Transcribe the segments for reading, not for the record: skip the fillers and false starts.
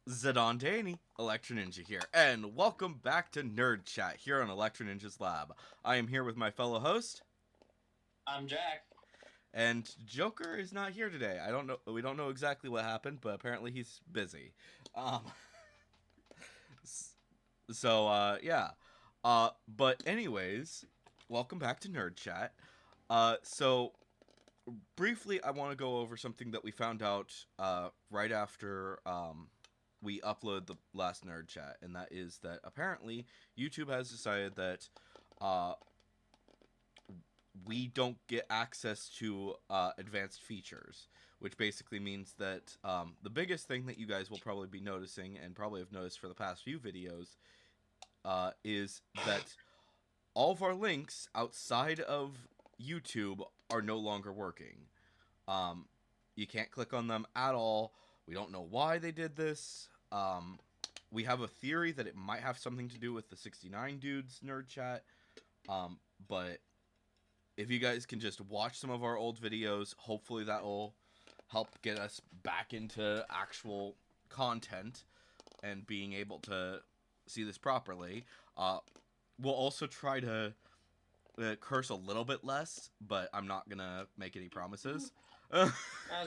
Zidon Daney, Electro Ninja here, and welcome back to Nerd Chat here on Electro Ninja's Lab. I am here with my fellow host, I'm Jack. and Joker is not here today. I don't know. We don't know exactly what happened, but apparently he's busy. Um, yeah. But anyways, welcome back to Nerd Chat. So briefly, I want to go over something that we found out right after we upload the last Nerd Chat, and that is that apparently YouTube has decided that uh, we don't get access to advanced features, which basically means that the biggest thing that you guys will probably be noticing, and probably have noticed for the past few videos, is that all of our links outside of YouTube are no longer working. Um, you can't click on them at all. We don't know why they did this. We have a theory that it might have something to do with the 69 dudes nerd chat. But if you guys can just watch some of our old videos, hopefully that will help get us back into actual content and being able to see this properly. We'll also try to curse a little bit less, but I'm not gonna make any promises. I was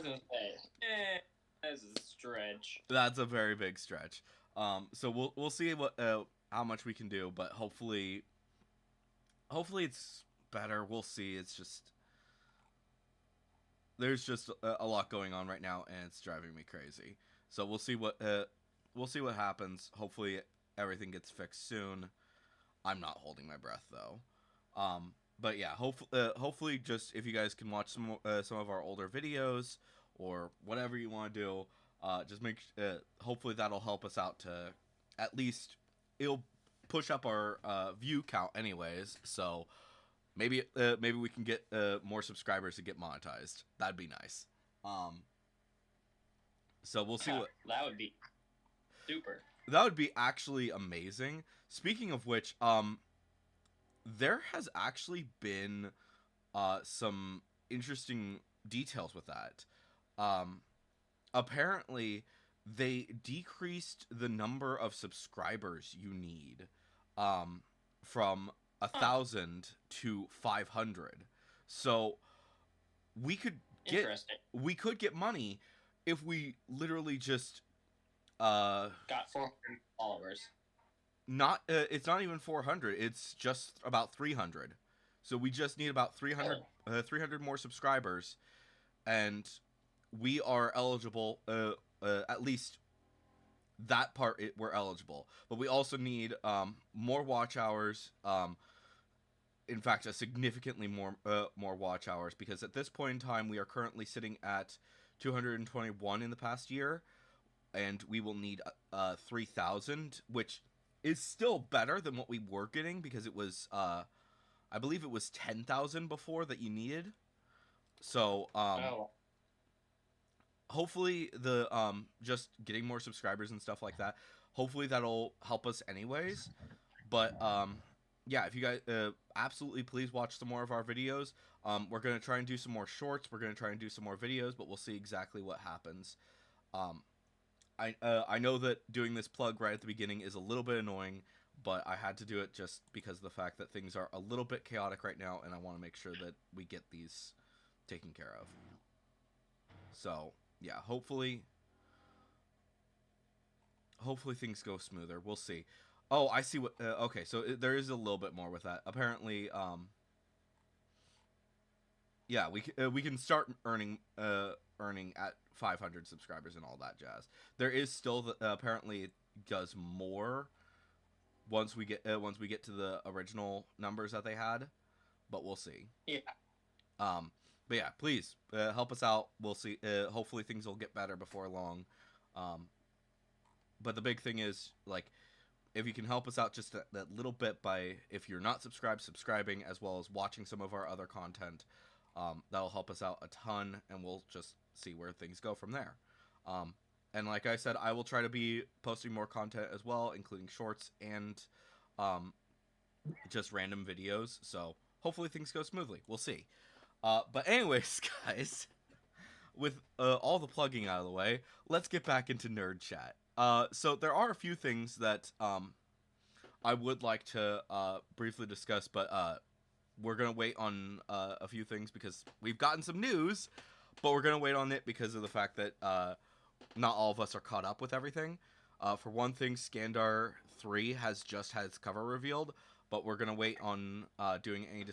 gonna say, this is a stretch. That's a very big stretch. So we'll see what how much we can do, but hopefully it's better. We'll see. It's just there's just a lot going on right now, and it's driving me crazy. So we'll see what happens. Hopefully everything gets fixed soon. I'm not holding my breath though. But yeah, hopefully just if you guys can watch some of our older videos or whatever you want to do, just make hopefully that'll help us out to at least it'll push up our view count anyways. So maybe we can get more subscribers to get monetized. That'd be nice. Um, so we'll see what That would be super. that would be actually amazing. Speaking of which, there has actually been some interesting details with that. Um, Apparently, they decreased the number of subscribers you need from a Huh. thousand to 500. So we could get Interesting. we could get money if we literally just uh Got 400 followers. not it's not even 400, it's just about 300. So we just need about 300 Oh. 300 more subscribers, and we are eligible at least that part we're eligible, but we also need more watch hours, in fact a significantly more watch hours, because at this point in time we are currently sitting at 221 in the past year, and we will need 3,000, which is still better than what we were getting, because it was I believe it was 10,000 before that you needed. So Oh. hopefully the just getting more subscribers and stuff like that, hopefully that'll help us anyways. But yeah, if you guys absolutely please watch some more of our videos. We're gonna try and do some more shorts, we're gonna try and do some more videos, but we'll see exactly what happens. um I know that doing this plug right at the beginning is a little bit annoying, but I had to do it just because of the fact that things are a little bit chaotic right now, and I want to make sure that we get these taken care of. So yeah, hopefully things go smoother. We'll see. Oh, I see what. Okay, so there is a little bit more with that. Apparently, yeah, we can start earning at 500 subscribers and all that jazz. There is still apparently it does more once we get to the original numbers that they had, but we'll see. Yeah. Um, but yeah, please help us out. We'll see. Hopefully things will get better before long. Um, but the big thing is, like, if you can help us out just that little bit by, if you're not subscribed, subscribing, as well as watching some of our other content, that'll help us out a ton, and we'll just see where things go from there. Um, and like I said, I will try to be posting more content as well, including shorts and um, just random videos. So hopefully things go smoothly. We'll see. But anyways, guys, with all the plugging out of the way, let's get back into nerd chat. So there are a few things that I would like to briefly discuss, but we're gonna wait on a few things because we've gotten some news, but we're gonna wait on it because of the fact that not all of us are caught up with everything. For one thing, Skandar 3 has just had its cover revealed, but we're gonna wait on doing any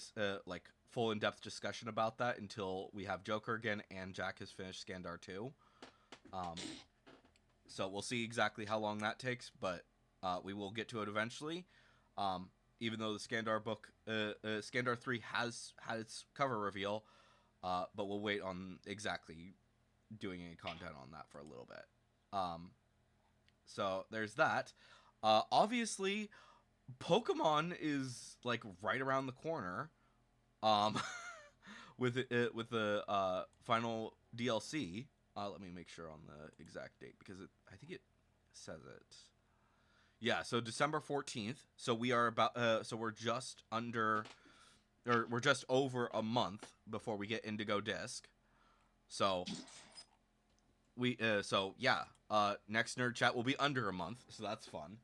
like full in-depth discussion about that until we have Joker again and Jack has finished Skandar 2. Um, so we'll see exactly how long that takes, but we will get to it eventually. Um, even though the Skandar book, Skandar 3 has had its cover reveal, but we'll wait on exactly doing any content on that for a little bit. So there's that. Obviously, Pokemon is like right around the corner. Um, with the final DLC. Let me make sure on the exact date because I think it says it. Yeah, so December 14th. So we are about. So we're just under, or we're just over a month before we get Indigo Disc. So we. So yeah. Next Nerd Chat will be under a month, so that's fun.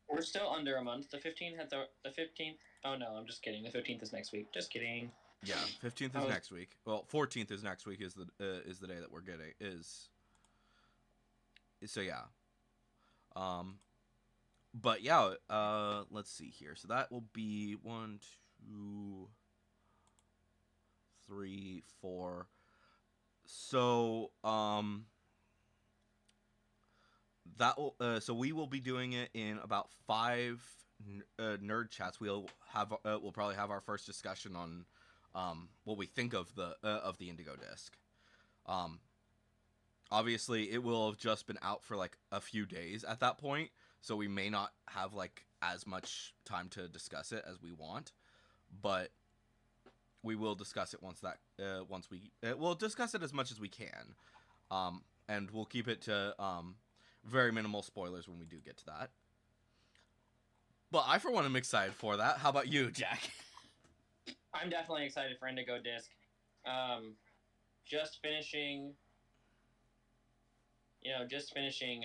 We're still under a month. The 15th had the 15th. Oh no, I'm just kidding. The 15th is next week. Just kidding. Yeah, 15th is next week. Well, 14th is next week. Is the day that we're getting is. So yeah. But yeah. Let's see here. So that will be 1, 2, 3, 4. So that will. So we will be doing it in about 5 nerd chats. We'll probably have our first discussion on what we think of the Indigo Disc. Obviously, it will have just been out for like a few days at that point, so we may not have like as much time to discuss it as we want, but we will discuss it once we'll discuss it as much as we can, and we'll keep it to very minimal spoilers when we do get to that. But I, for one, am excited for that. How about you, Jack? I'm definitely excited for Indigo Disc. Just finishing. Just finishing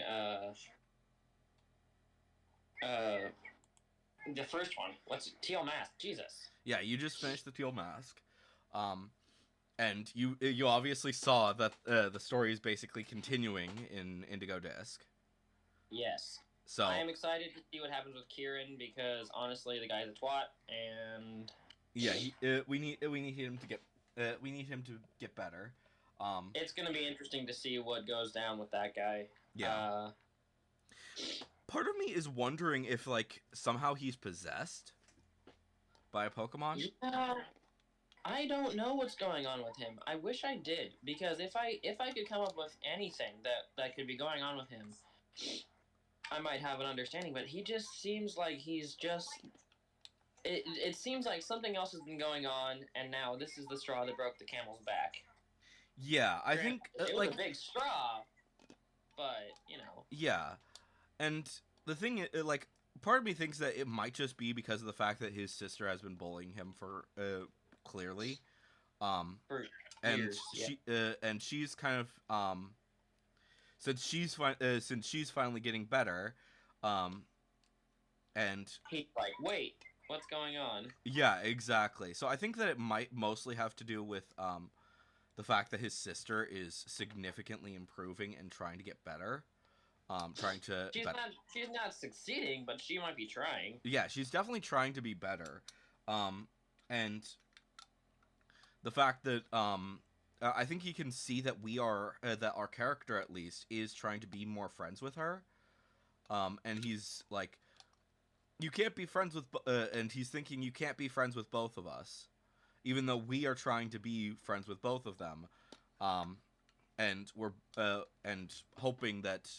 the first one. What's Teal Mask? Jesus. Yeah, you just finished the Teal Mask. And you obviously saw that the story is basically continuing in Indigo Disc. Yes. So I am excited to see what happens with Kieran because honestly, the guy's a twat, and yeah, we need him to get better. It's gonna be interesting to see what goes down with that guy. Yeah. Part of me is wondering if like somehow he's possessed by a Pokemon. Yeah. I don't know what's going on with him. I wish I did, because if I could come up with anything that could be going on with him, I might have an understanding. But he just seems like he's just. It seems like something else has been going on, and now this is the straw that broke the camel's back. Yeah, I think it was a big straw, but you know. Yeah, and the thing is, like, part of me thinks that it might just be because of the fact that his sister has been bullying him for clearly, for and years, and she's kind of since she's finally getting better, and he's like, wait, what's going on? Yeah, exactly. So I think that it might mostly have to do with the fact that his sister is significantly improving and trying to get better. Trying to. She's not succeeding, but she might be trying. Yeah, she's definitely trying to be better. And the fact that I think he can see that that our character at least is trying to be more friends with her. And he's like, you can't be friends with, and he's thinking you can't be friends with both of us, even though we are trying to be friends with both of them. And we're and hoping that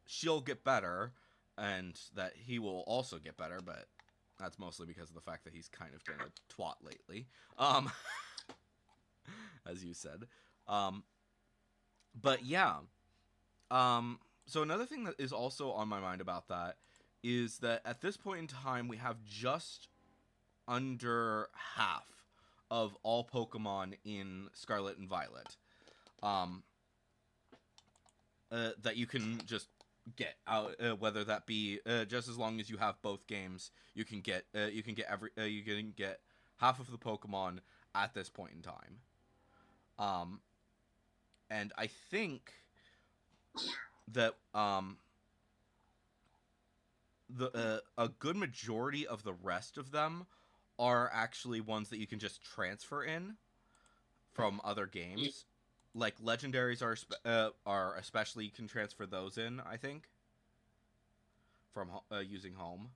she'll get better and that he will also get better, but that's mostly because of the fact that he's kind of been a twat lately. As you said. But yeah. So another thing that is also on my mind about that is that at this point in time we have just under half of all Pokemon in Scarlet and Violet. that you can just get out, whether that be just as long as you have both games, you can get half of the Pokemon at this point in time. And I think that a good majority of the rest of them are actually ones that you can just transfer in from other games. Like legendaries are especially, you can transfer those in, I think, from using home.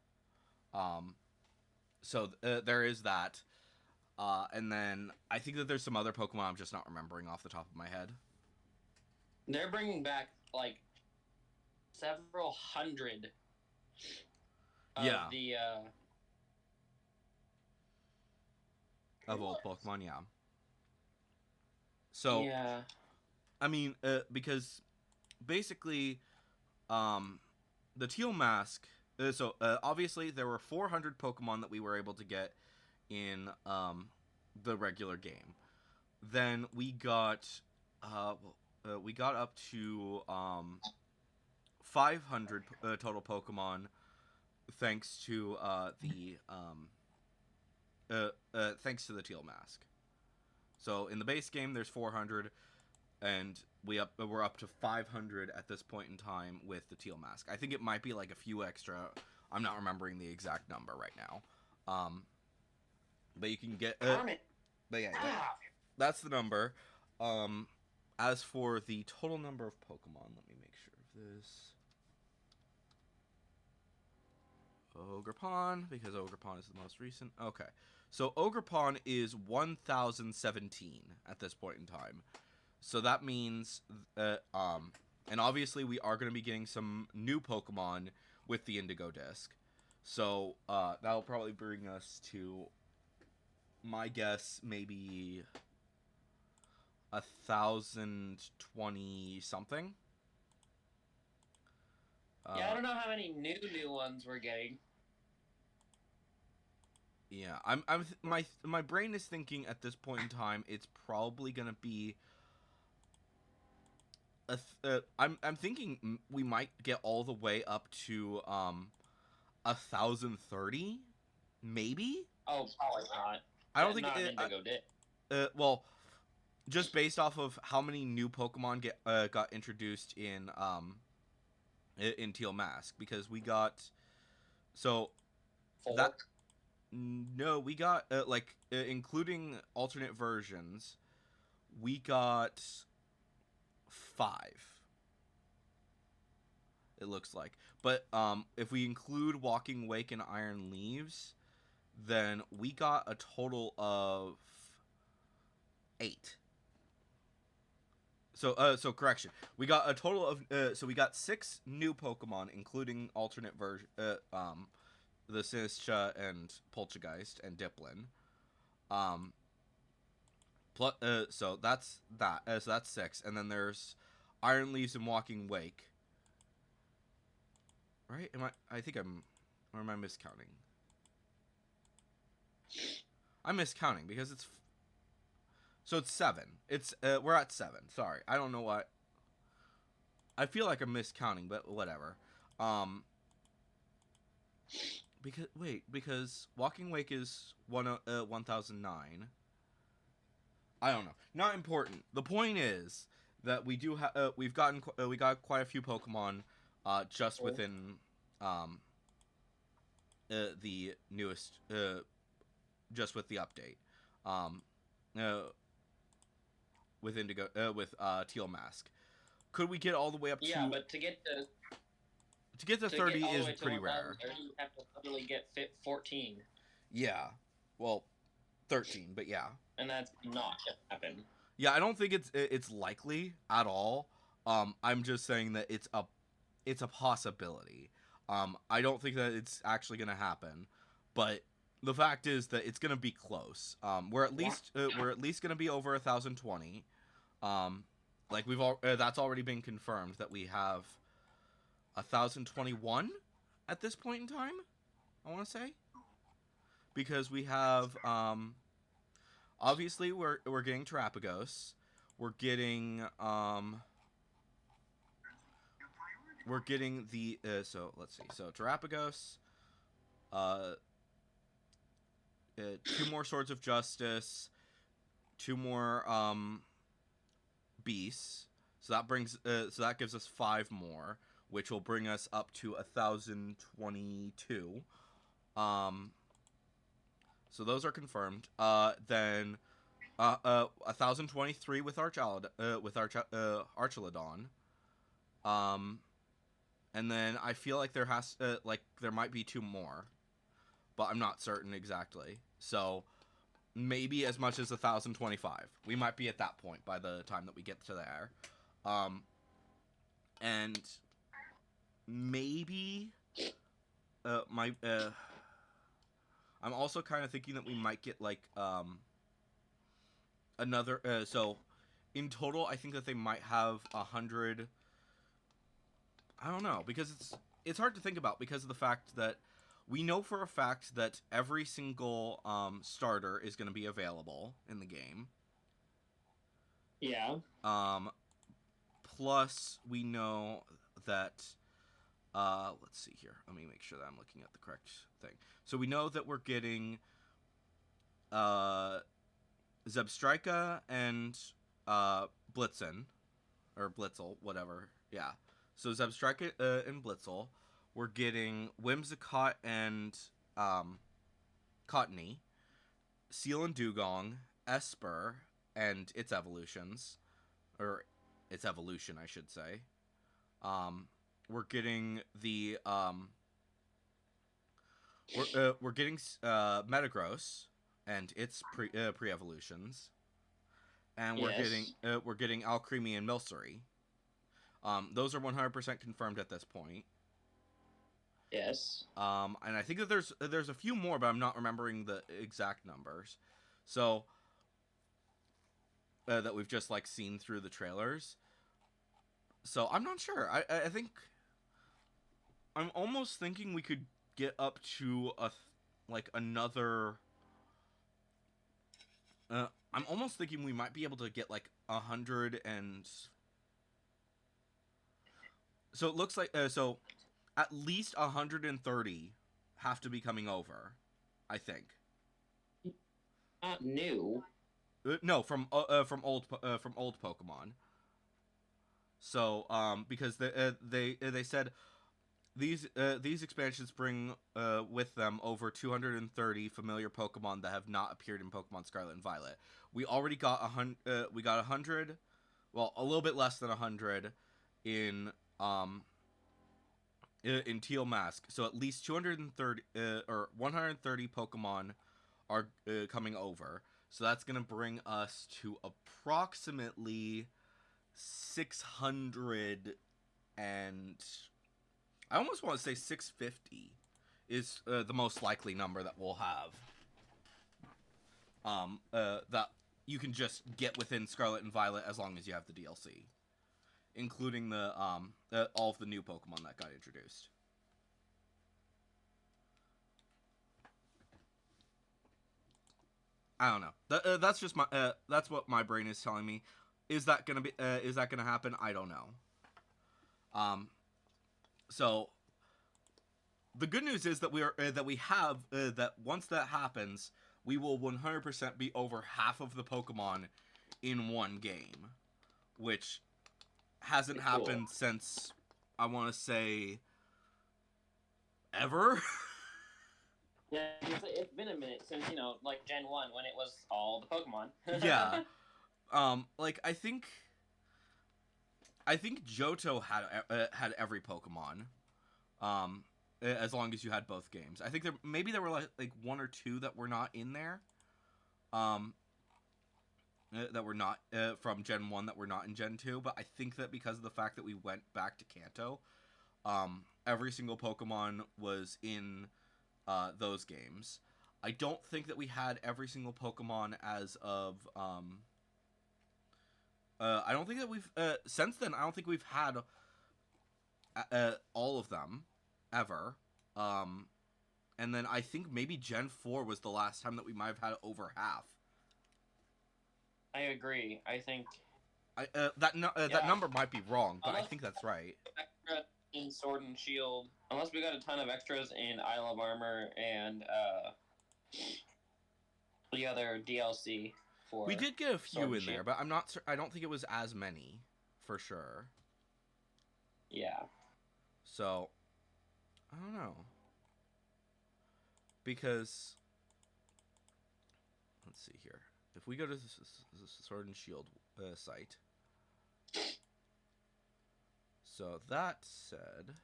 So there is that. And then I think that there's some other Pokemon I'm just not remembering off the top of my head. They're bringing back like several hundred of the of old Pokemon, yeah. So yeah. I mean, because basically, the Teal Mask. So obviously there were 400 Pokemon that we were able to get in the regular game. Then we got up to 500 total Pokemon, thanks to thanks to the Teal Mask. So in the base game, there's 400, and we're up to 500 at this point in time with the Teal Mask. I think it might be like a few extra. I'm not remembering the exact number right now. But you can get. But yeah, that's the number. As for the total number of Pokemon, let me make sure of this. Ogerpon, because Ogerpon is the most recent. Okay. So Ogerpon is 1017 at this point in time. So that means and obviously we are going to be getting some new Pokemon with the Indigo Disc. So that'll probably bring us to, my guess, maybe 1020 something. Yeah, I don't know how many new ones we're getting. Yeah, my brain is thinking at this point in time it's probably gonna be I'm thinking we might get all the way up to 1030, maybe. Oh, probably not. I don't think not an Indigo Disc. Well, just based off of how many new Pokemon got introduced in Teal Mask, because we got Four. that. No, we got including alternate versions, we got 5. It looks like, but if we include Walking Wake and Iron Leaves, then we got a total of 8. So correction, we got a total of so we got 6 new Pokemon, including alternate version, the Sinistcha and Poltergeist and Dipplin. So that's that. So that's 6, and then there's Iron Leaves and Walking Wake. Right? I think I'm. Or am I miscounting? I'm miscounting because it's. So it's 7. It's we're at 7. Sorry, I don't know what. I feel like I'm miscounting, but whatever. Because Walking Wake is 1009. I don't know. Not important. The point is that we do have we got quite a few Pokemon just within the newest just with the update. With Indigo with Teal Mask. Could we get all the way up to? Yeah, but to get to 30 is pretty rare. You have to literally get 14. Yeah. Well, 13, but yeah. And that's not gonna happen. Yeah, I don't think it's likely at all. I'm just saying that it's a possibility. I don't think that it's actually gonna happen, but the fact is that it's gonna be close. We're at least gonna be over 1020. Like that's already been confirmed that we have 1021 at this point in time. I want to say, because we have obviously we're getting Terapagos, we're getting we're getting the so let's see. So Terapagos, uh, 2 more Swords of Justice, 2 more beasts. So that brings so that gives us 5 more, which will bring us up to 1,022. So those are confirmed. Then 1,023 with Archelodon. And then I feel like there might be 2 more, but I'm not certain exactly. So maybe as much as 1,025. We might be at that point by the time that we get to there. And maybe I'm also kind of thinking that we might get like another. So in total, I think that they might have 100. I don't know, because it's hard to think about because of the fact that we know for a fact that every single starter is going to be available in the game. Yeah. Plus, we know that. Let's see here. Let me make sure that I'm looking at the correct thing. So we know that we're getting Zebstrika and Blitzen, or Blitzel, whatever. Yeah. So Zebstrika and Blitzel. We're getting Whimsicott and Cottony, Seal and Dugong, Esper, and its evolutions, or its evolution, I should say. We're getting the we're getting Metagross and its pre-evolutions, and we're getting Alcremie and Milcery. Those are 100% confirmed at this point. Yes. And I think that there's a few more, but I'm not remembering the exact numbers. So that we've just like seen through the trailers. So I'm not sure. I think I'm almost thinking we could get up to another. I'm almost thinking we might be able to get like 100 and. So it looks like so at least 130 have to be coming over, I think. Not new. No, from old Pokemon. So because they said these expansions bring with them over 230 familiar Pokemon that have not appeared in Pokemon Scarlet and Violet. We already got 100. Well, a little bit less than 100 in Teal Mask. So at least 230 or 130 Pokemon are coming over. So that's gonna bring us to approximately 600 and. I almost want to say 650 is the most likely number that we'll have. That you can just get within Scarlet and Violet as long as you have the DLC, including the all of the new Pokemon that got introduced. I don't know. That's just my. That's what my brain is telling me. Is that gonna happen? I don't know. So the good news is that that once that happens, we will 100% be over half of the Pokemon in one game, which hasn't happened since I want to say ever. Yeah, it's been a minute since like Gen 1 when it was all the Pokemon. Yeah. Like I think Johto had every Pokemon. As long as you had both games. I think there were like 1 or 2 that were not in there. That were not from Gen 1 that were not in Gen 2, but I think that because of the fact that we went back to Kanto, every single Pokemon was in those games. I don't think that we had every single Pokemon as of I don't think that we've since then I don't think we've had all of them ever. And then I think maybe Gen 4 was the last time that we might have had over half. I agree. I think that number might be wrong, but I think that's right. in Sword and Shield, unless we got a ton of extras in Isle of Armor and the other DLC We for did get a Sword few and in there, Shield. but I don't think it was as many, for sure. Yeah. So I don't know, because let's see here. If we go to the Sword and Shield site, so that said,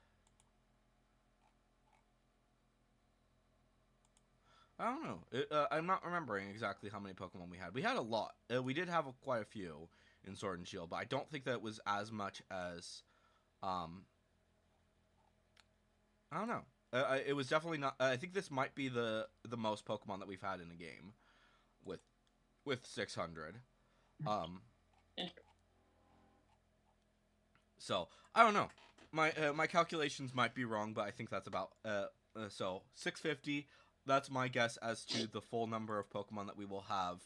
I don't know. I'm not remembering exactly how many Pokemon we had. We had a lot. We did have quite a few in Sword and Shield, but I don't think that it was as much as, I don't know. It was definitely not. I think this might be the most Pokemon that we've had in a game, with 600. Um, so I don't know. My calculations might be wrong, but I think that's about so 650. That's my guess as to the full number of Pokemon that we will have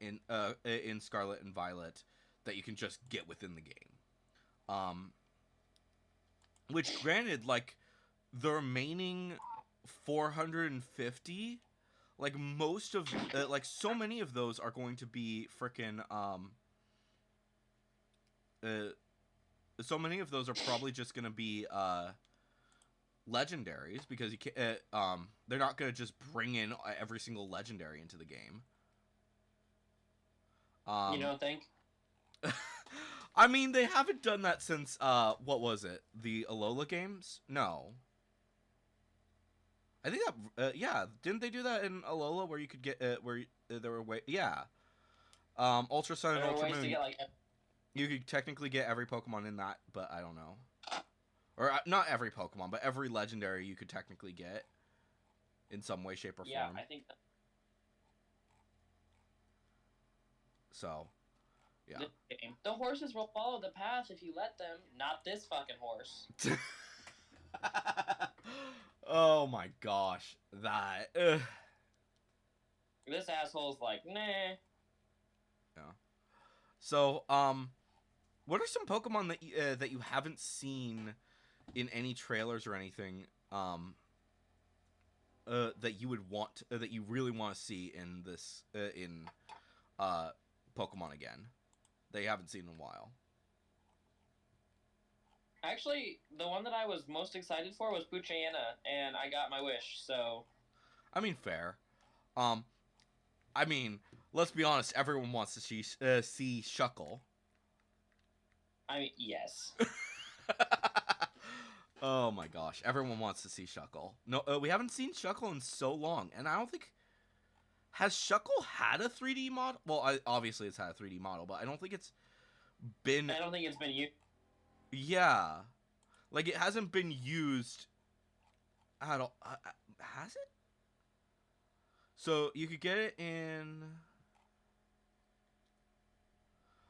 in Scarlet and Violet that you can just get within the game. Which granted, like the remaining 450, like most of like so many of those are going to be freaking so many of those are probably just going to be legendaries, because you can they're not going to just bring in every single legendary into the game. You don't think? I mean, they haven't done that since what was it? The Alola games? No. I think that yeah, didn't they do that in Alola where you could get where there were yeah. Ultra Sun and There are Ultra ways to Moon, get like. you could technically get every Pokemon in that, but I don't know. Or not every Pokemon, but every legendary you could technically get in some way, shape, or Yeah, form. I think So, yeah. this game. The horses will follow the path if you let them. Not this fucking horse. Oh my gosh, that. This asshole's like, nah. Yeah. So, what are some Pokemon that you haven't seen in any trailers or anything? That you would want that you really want to see in this in Pokemon again, that you haven't seen in a while. Actually, the one that I was most excited for was Poochyena, and I got my wish, so. I mean, fair. Um, I mean, let's be honest. Everyone wants to see Shuckle. I mean, yes. Oh my gosh, everyone wants to see Shuckle. No, we haven't seen Shuckle in so long, and I don't think has Shuckle had a 3D model. Well, obviously it's had a 3D model, but I don't think it's been. I don't think it's been used. Yeah, like it hasn't been used at all. Has it? So you could get it in.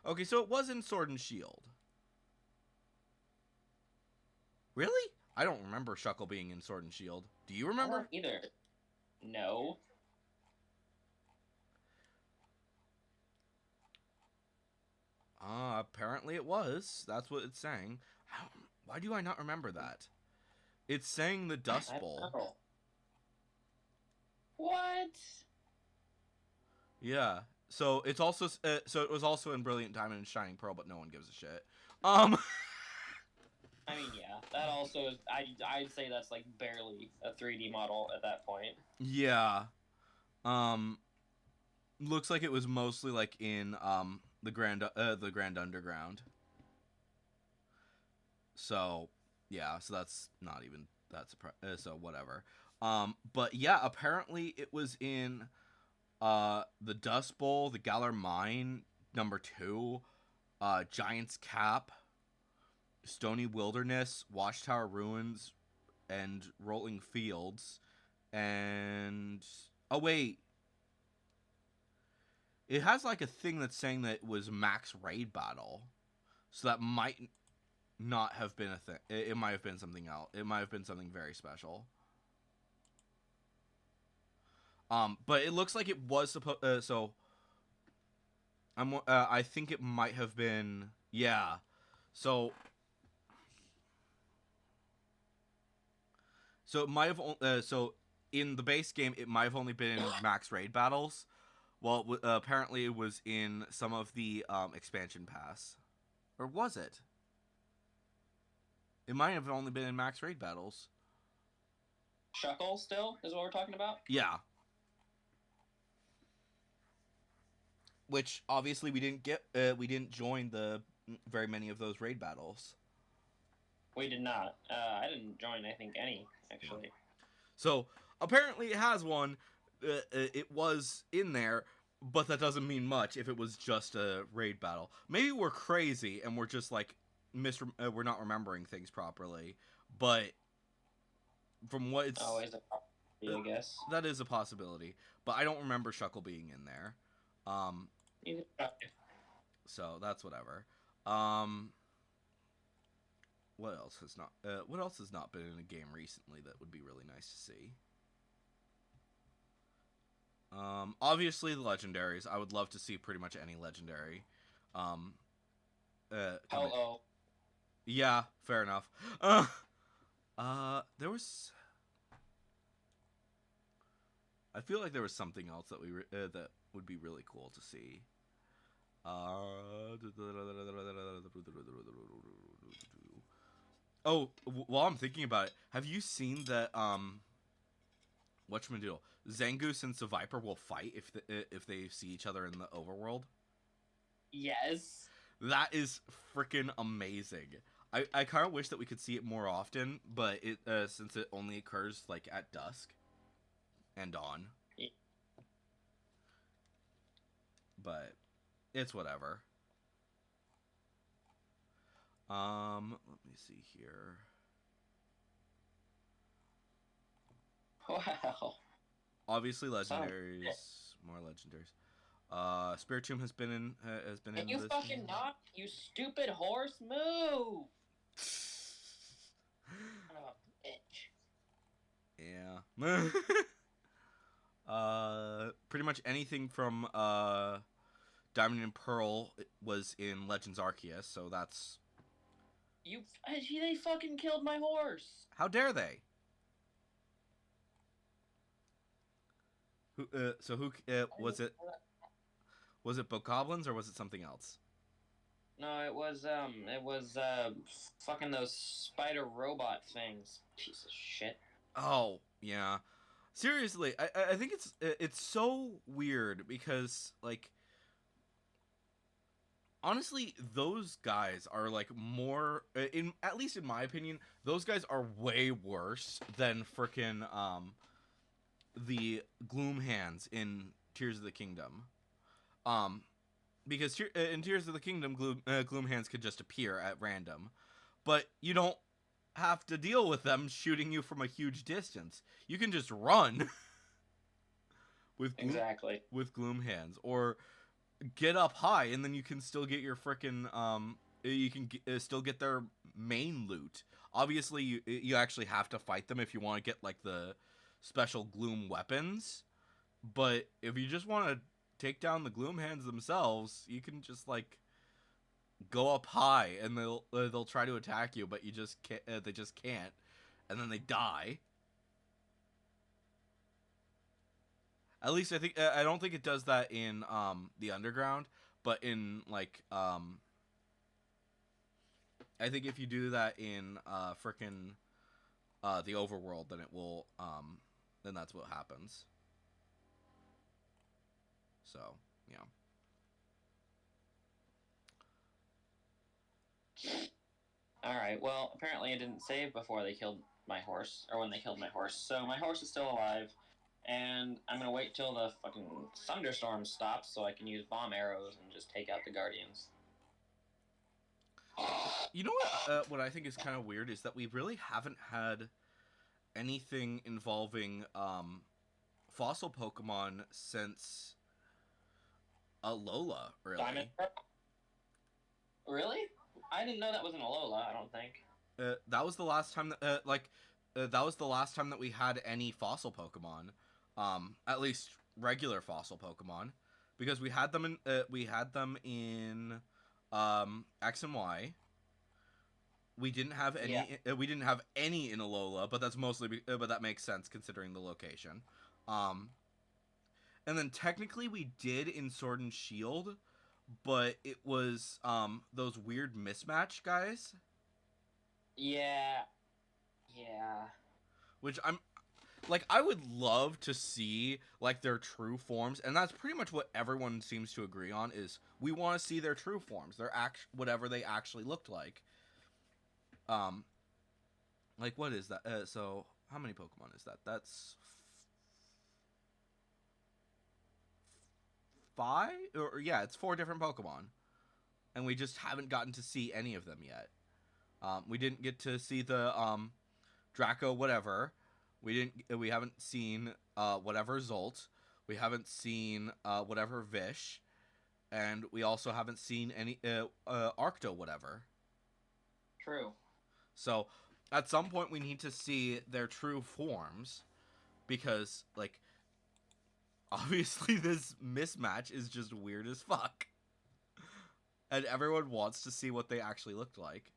Okay, so it was in Sword and Shield. Really? I don't remember Shuckle being in Sword and Shield. Do you I remember? don't either. No. Apparently it was. That's what it's saying. Why do I not remember that? It's saying the Dust I Bowl. don't know. What? Yeah. So it's also so it was also in Brilliant Diamond and Shining Pearl, but no one gives a shit. Um. I mean, yeah. That also is. I'd say that's like barely a 3D model at that point. Yeah. Um. Looks like it was mostly like in the Grand Underground. So yeah. So that's not even so whatever. But yeah, apparently it was in the Dust Bowl, the Galar Mine #2, Giant's Cap, Stony Wilderness, Watchtower Ruins, and Rolling Fields, and oh wait, it has like a thing that's saying that it was Max Raid Battle, so that might not have been a thing. It might have been something else. It might have been something very special. But it looks like it was supposed. So I think it might have been. Yeah. So So it might have so in the base game it might have only been in max raid battles. Well, apparently it was in some of the expansion pass, or was it? It might have only been in max raid battles. Shuckle still is what we're talking about. Yeah. Which obviously we didn't get. We didn't join the very many of those raid battles. We did not. I didn't join. I think any actually. So apparently it has one. It was in there, but that doesn't mean much if it was just a raid battle. Maybe we're crazy and we're just like we're not remembering things properly. But from what it's always a possibility, I guess. That is a possibility. But I don't remember Shuckle being in there. So that's whatever. What else has not? What else has not been in a game recently that would be really nice to see? Obviously the legendaries. I would love to see pretty much any legendary. Hello. Yeah, fair enough. There was. I feel like there was something else that that would be really cool to see. Oh, while I'm thinking about it, have you seen that whatchamacallit, Zangoose and Seviper will fight if they see each other in the overworld? Yes. That is freaking amazing. I kind of wish that we could see it more often, but it since it only occurs like at dusk and dawn. Yeah. But it's whatever. Let me see here. Wow. Obviously, legendaries, more legendaries. Spiritomb has been in. Can you fucking game. Not, you stupid horse, move! Oh, bitch. Yeah. Pretty much anything from Diamond and Pearl was in Legends Arceus, so that's. They fucking killed my horse. How dare they? Who was it? Was it Bokoblins or was it something else? No, it was fucking those spider robot things. Piece of shit. Oh yeah, seriously, I think it's so weird because like. Honestly, those guys are like more at least in my opinion, those guys are way worse than frickin' the Gloomhands in Tears of the Kingdom. Because in Tears of the Kingdom, Gloomhands could just appear at random, but you don't have to deal with them shooting you from a huge distance. You can just run with Gloomhands, or get up high, and then you can still get your frickin' you can still get their main loot. Obviously, you actually have to fight them if you want to get like the special Gloom weapons. But if you just want to take down the Gloomhands themselves, you can just like go up high, and they'll try to attack you, but you just can't. They just can't, and then they die. At least I think I don't think it does that in the underground, but in like I think if you do that in frickin' the overworld, then it will then that's what happens. So, yeah. Alright, well, apparently I didn't save before they killed my horse, or when they killed my horse, so my horse is still alive. And I'm gonna wait till the fucking thunderstorm stops so I can use bomb arrows and just take out the guardians. You know what I think is kind of weird is that we really haven't had anything involving fossil Pokemon since Alola, really. Diamond? Really? I didn't know that was an Alola, I don't think. That was the last time that that was the last time that we had any fossil Pokemon. At least regular fossil Pokemon, because we had them in X and Y. we didn't have any. We didn't have any in Alola, but that's mostly. But that makes sense considering the location. Um, and then technically we did in Sword and Shield, but it was those weird mismatch guys. Yeah. Yeah. Which I'm like, I would love to see like their true forms, and that's pretty much what everyone seems to agree on, is we want to see their true forms, their whatever they actually looked like. Like, what is that? So how many Pokemon is that? That's five, or yeah, it's four different Pokemon, and we just haven't gotten to see any of them yet. We didn't get to see the Draco whatever. We haven't seen whatever Zolt. We haven't seen whatever Vish, and we also haven't seen any Arcto whatever. True. So at some point we need to see their true forms, because like obviously this mismatch is just weird as fuck, and everyone wants to see what they actually looked like.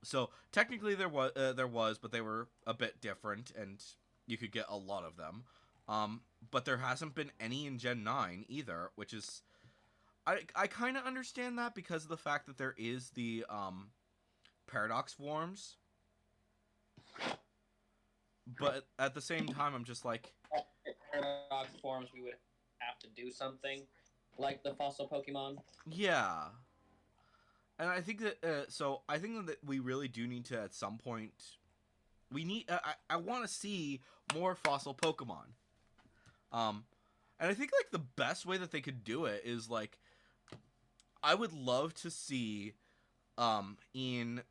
So technically there was, but they were a bit different, and you could get a lot of them. But there hasn't been any in Gen 9 either, which is I kind of understand that because of the fact that there is the Paradox forms. But at the same time, I'm just like, Paradox forms, we would have to do something like the fossil Pokemon. yeah. And I think that so I think that we really do need to at some point. We need. I want to see more fossil Pokemon. And I think like the best way that they could do it is like, I would love to see, in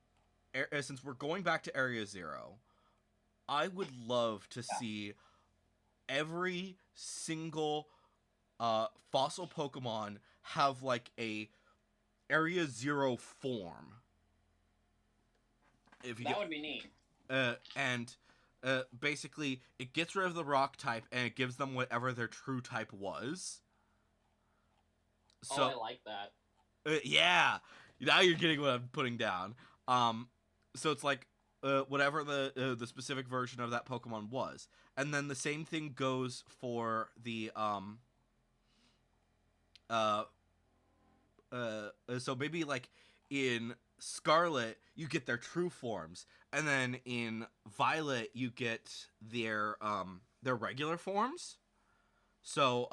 since we're going back to Area Zero, I would love to see every single fossil Pokemon have like a Area Zero form. That would be neat. And basically, it gets rid of the rock type and it gives them whatever their true type was. So, I like that. Yeah, now you're getting what I'm putting down. So it's like whatever the specific version of that Pokemon was, and then the same thing goes for the so maybe like in Scarlet you get their true forms, and then in Violet you get their regular forms. So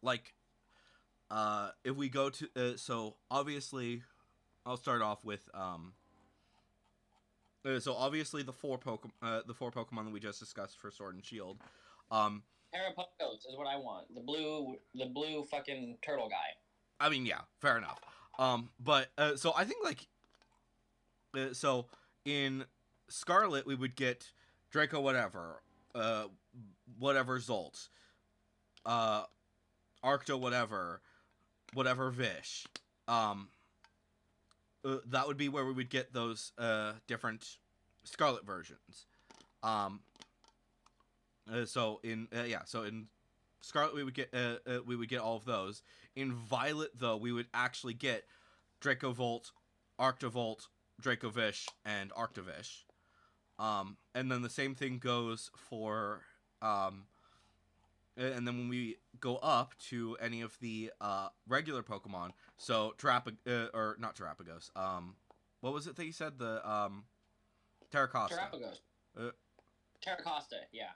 like if we go to so obviously I'll start off with so obviously the four Pokemon that we just discussed for Sword and Shield. Terrapagos is what I want. The blue fucking turtle guy. I mean, yeah, fair enough. But so I think like so in Scarlet we would get Draco whatever, whatever Zolt, Arcto whatever Vish. That would be where we would get those different Scarlet versions. So in Scarlet we would get all of those. In Violet though, we would actually get Draco Volt, Arctovolt, Draco Vish, and Arctovish. And then the same thing goes for and then when we go up to any of the regular Pokemon, so or not Terrapagos, what was it that you said? The Terracosta. Terrapagos. Terracosta, yeah.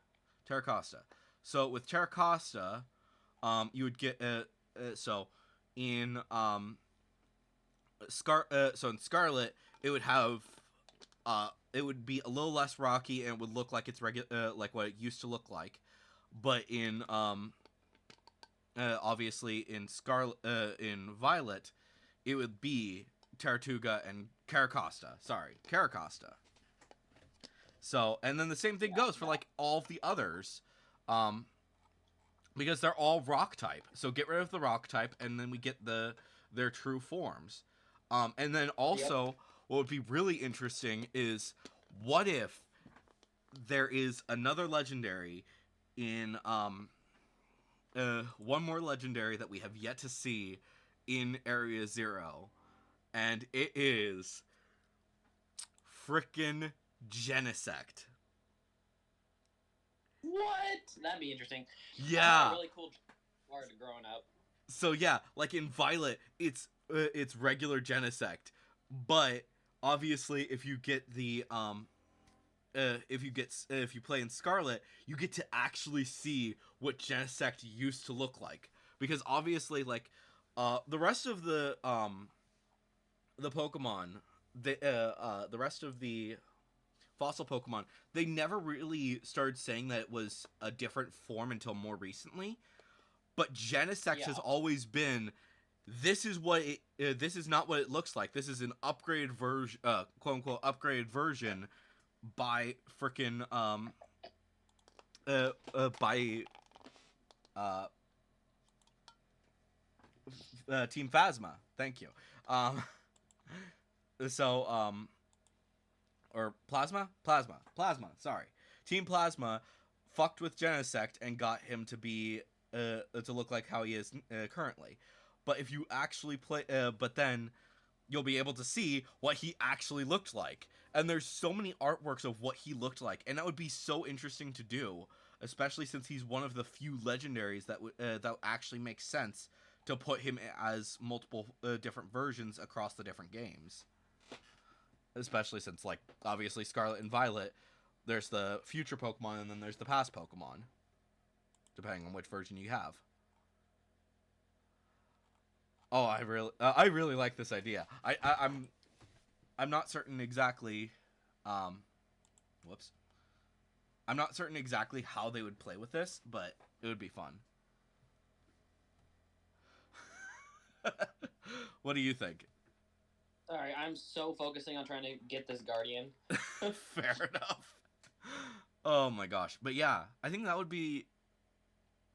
Terracosta. So with Terracosta, you would get so in in Scarlet, it would have it would be a little less rocky and it would look like it's like what it used to look like. But in obviously in in Violet, it would be Tirtouga and Caracosta. Sorry, Caracosta. So, and then the same thing goes for like all of the others, because they're all rock type. So get rid of the rock type, and then we get their true forms. And then also, what would be really interesting is, what if there is another legendary in one more legendary that we have yet to see in Area Zero, and it is frickin' Genesect. What? That'd be interesting. I Yeah. had a really cool card growing up. So yeah, like in Violet, it's regular Genesect, but obviously if you get the if you play in Scarlet, you get to actually see what Genesect used to look like, because obviously like the rest of the Pokemon, the rest of the fossil Pokemon, they never really started saying that it was a different form until more recently. But Genesect has always been, this is what it, this is not what it looks like. This is an upgraded version, quote unquote upgraded version by frickin' by Team Phasma. Thank you. So or Plasma. Sorry, Team Plasma fucked with Genesect and got him to be to look like how he is currently. But if you actually play, but then you'll be able to see what he actually looked like. And there's so many artworks of what he looked like, and that would be so interesting to do, especially since he's one of the few legendaries that actually makes sense to put him as multiple different versions across the different games. Especially since, like, obviously Scarlet and Violet, there's the future Pokemon and then there's the past Pokemon, depending on which version you have. Oh, I really like this idea. I'm not certain exactly, whoops. I'm not certain exactly how they would play with this, but it would be fun. What do you think? Sorry, I'm so focusing on trying to get this Guardian. Fair enough. Oh my gosh. But yeah, I think that would be...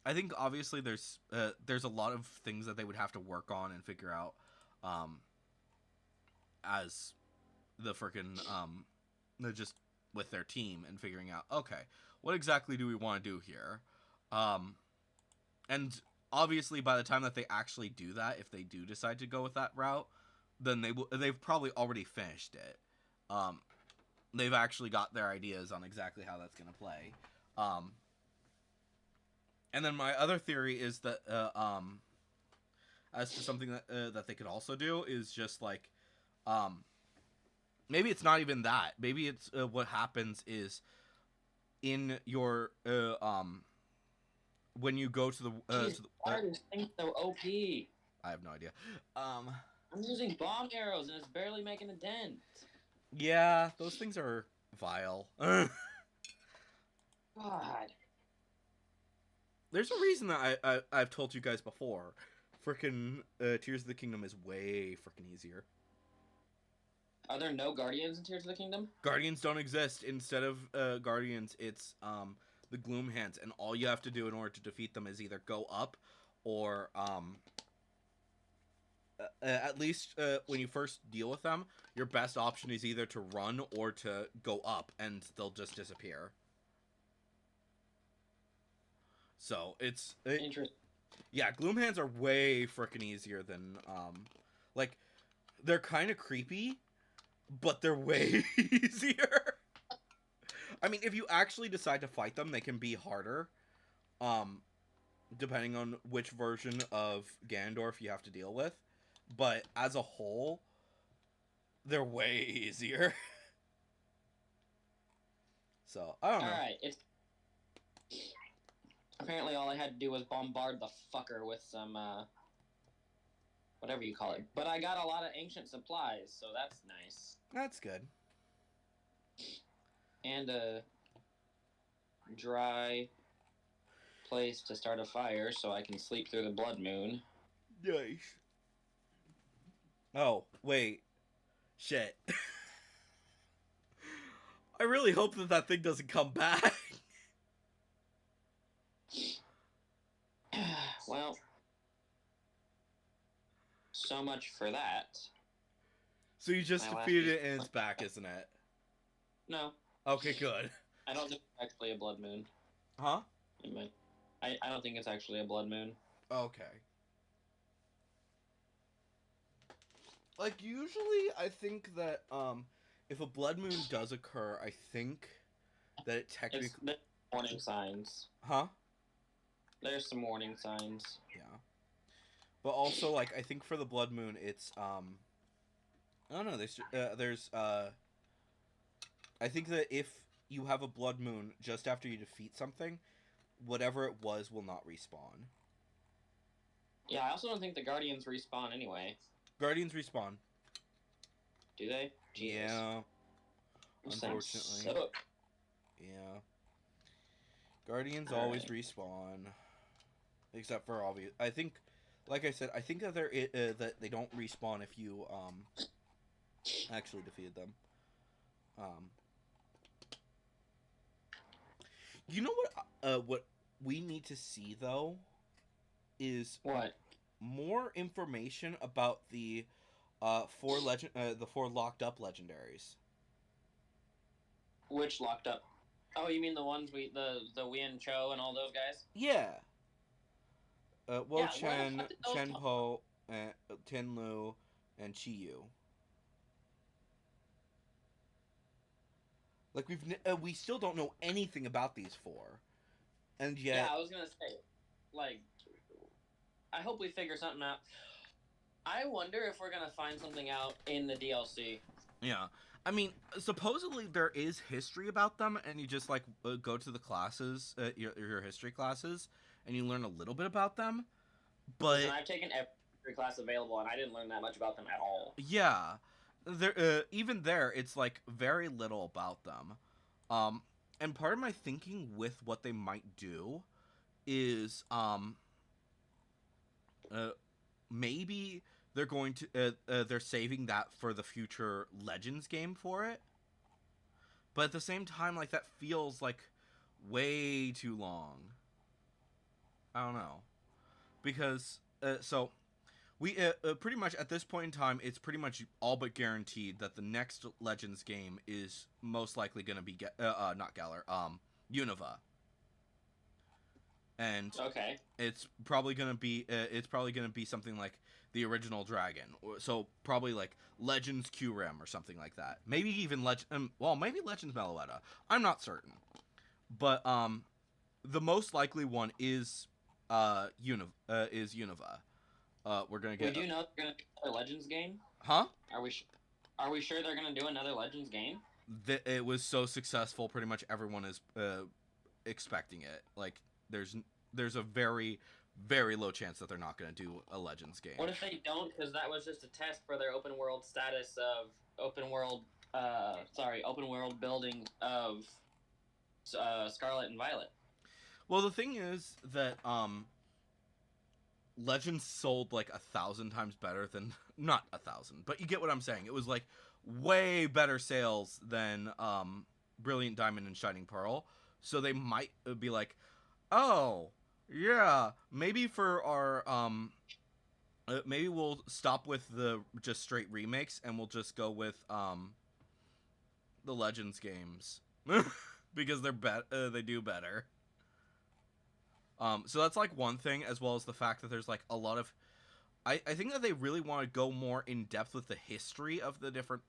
I think obviously there's a lot of things that they would have to work on and figure out as the frickin' just with their team and figuring out, okay, what exactly do we want to do here? And obviously by the time that they actually do that, if they do decide to go with that route, then they've probably already finished it. They've actually got their ideas on exactly how that's going to play. And then my other theory is that as to something that they could also do is just like maybe it's not even that. Maybe it's what happens is in your when you go to the why are these things so OP? I have no idea. I'm using bomb arrows and it's barely making a dent. Yeah, those things are vile. God. There's a reason that I've told you guys before. Frickin' Tears of the Kingdom is way frickin' easier. Are there no Guardians in Tears of the Kingdom? Guardians don't exist. Instead of Guardians, it's the Gloom Hands, and all you have to do in order to defeat them is either go up, or at least when you first deal with them, your best option is either to run or to go up, and they'll just disappear. So it's Interesting. Yeah, Gloom Hands are way frickin' easier than like they're kind of creepy, but they're way easier. I mean, if you actually decide to fight them, they can be harder, depending on which version of Ganondorf you have to deal with. But as a whole, they're way easier. So, I don't know. Alright, it's... Apparently all I had to do was bombard the fucker with some, whatever you call it. But I got a lot of ancient supplies, so that's nice. That's good. And a dry place to start a fire so I can sleep through the blood moon. Nice. Oh, wait. Shit. I really hope that thing doesn't come back. Well, so much for that. So you just defeated it and it's back, isn't it? No. Okay, good. I don't think it's actually a blood moon. Huh? I don't think it's actually a blood moon. Okay. Like usually, I think that if a blood moon does occur, I think that it technically, There's warning signs. huh? There's some warning signs. Yeah. But also, like, I think for the blood moon, it's I don't know. There's I think that if you have a blood moon just after you defeat something, whatever it was will not respawn. Yeah, I also don't think the Guardians respawn anyway. Guardians respawn. Do they? Jesus. Yeah. Those things Unfortunately. suck. Yeah. Guardians All always right. respawn, except for obvious. I think, like I said, I think that that they don't respawn if you actually defeated them. Um, you know what we need to see though is What? more information about the the four locked up legendaries. Which locked up? Oh, you mean the ones the Wien Cho and all those guys? Yeah. Wo Yeah, where the Chen, fuck did those Chen come Po, Tin Lu, and Chi Yu. Like we still don't know anything about these four, and yet Yeah, I was gonna say, like, I hope we figure something out. I wonder if we're gonna find something out in the DLC. yeah. I mean, supposedly there is history about them, and you just like go to the classes, your history classes, and you learn a little bit about them. But And I've taken every class available, and I didn't learn that much about them at all. yeah, there even there, it's like very little about them. And part of my thinking with what they might do is maybe they're going to they're saving that for the future Legends game for it. But at the same time, like that feels like way too long. I don't know, because so we pretty much at this point in time, it's pretty much all but guaranteed that the next Legends game is most likely going to be not Galar, Unova, and Okay. it's probably going to be something like the original Dragon, so probably like Legends QREM or something like that. Maybe even maybe Legends Meloetta. I'm not certain, but the most likely one is Unova. We're gonna We get do know they're gonna do another Legends game. huh? Are we? Are we sure they're gonna do another Legends game? It was so successful. Pretty much everyone is expecting it. Like there's a very very low chance that they're not gonna do a Legends game. What if they don't? Because that was just a test for their open world status of open world. Open world building of Scarlet and Violet. Well, the thing is that Legends sold like 1,000 times better than not 1,000, but you get what I'm saying. It was like way better sales than Brilliant Diamond and Shining Pearl. So they might be like, oh yeah, maybe for our maybe we'll stop with the just straight remakes and we'll just go with the Legends games because they do better. So that's like one thing, as well as the fact that there's like a lot of. I think that they really want to go more in depth with the history of the different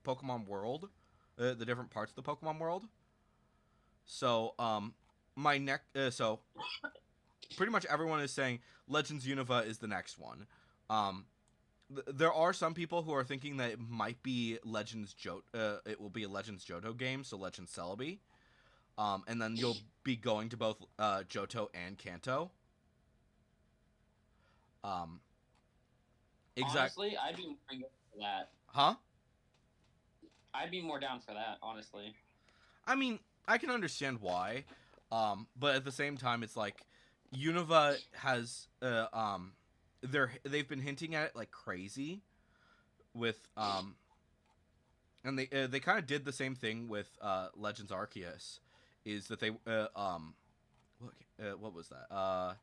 Pokemon world, the different parts of the Pokemon world. So, so pretty much everyone is saying Legends Unova is the next one. There are some people who are thinking that it might be it will be a Legends Johto game, so Legends Celebi. And then you'll be going to both Johto and Kanto. Honestly, I'd be more down for that. Huh? I'd be more down for that, honestly. I mean, I can understand why, but at the same time, it's like Unova has they've been hinting at it like crazy with and they kind of did the same thing with Legends Arceus, is that they what was that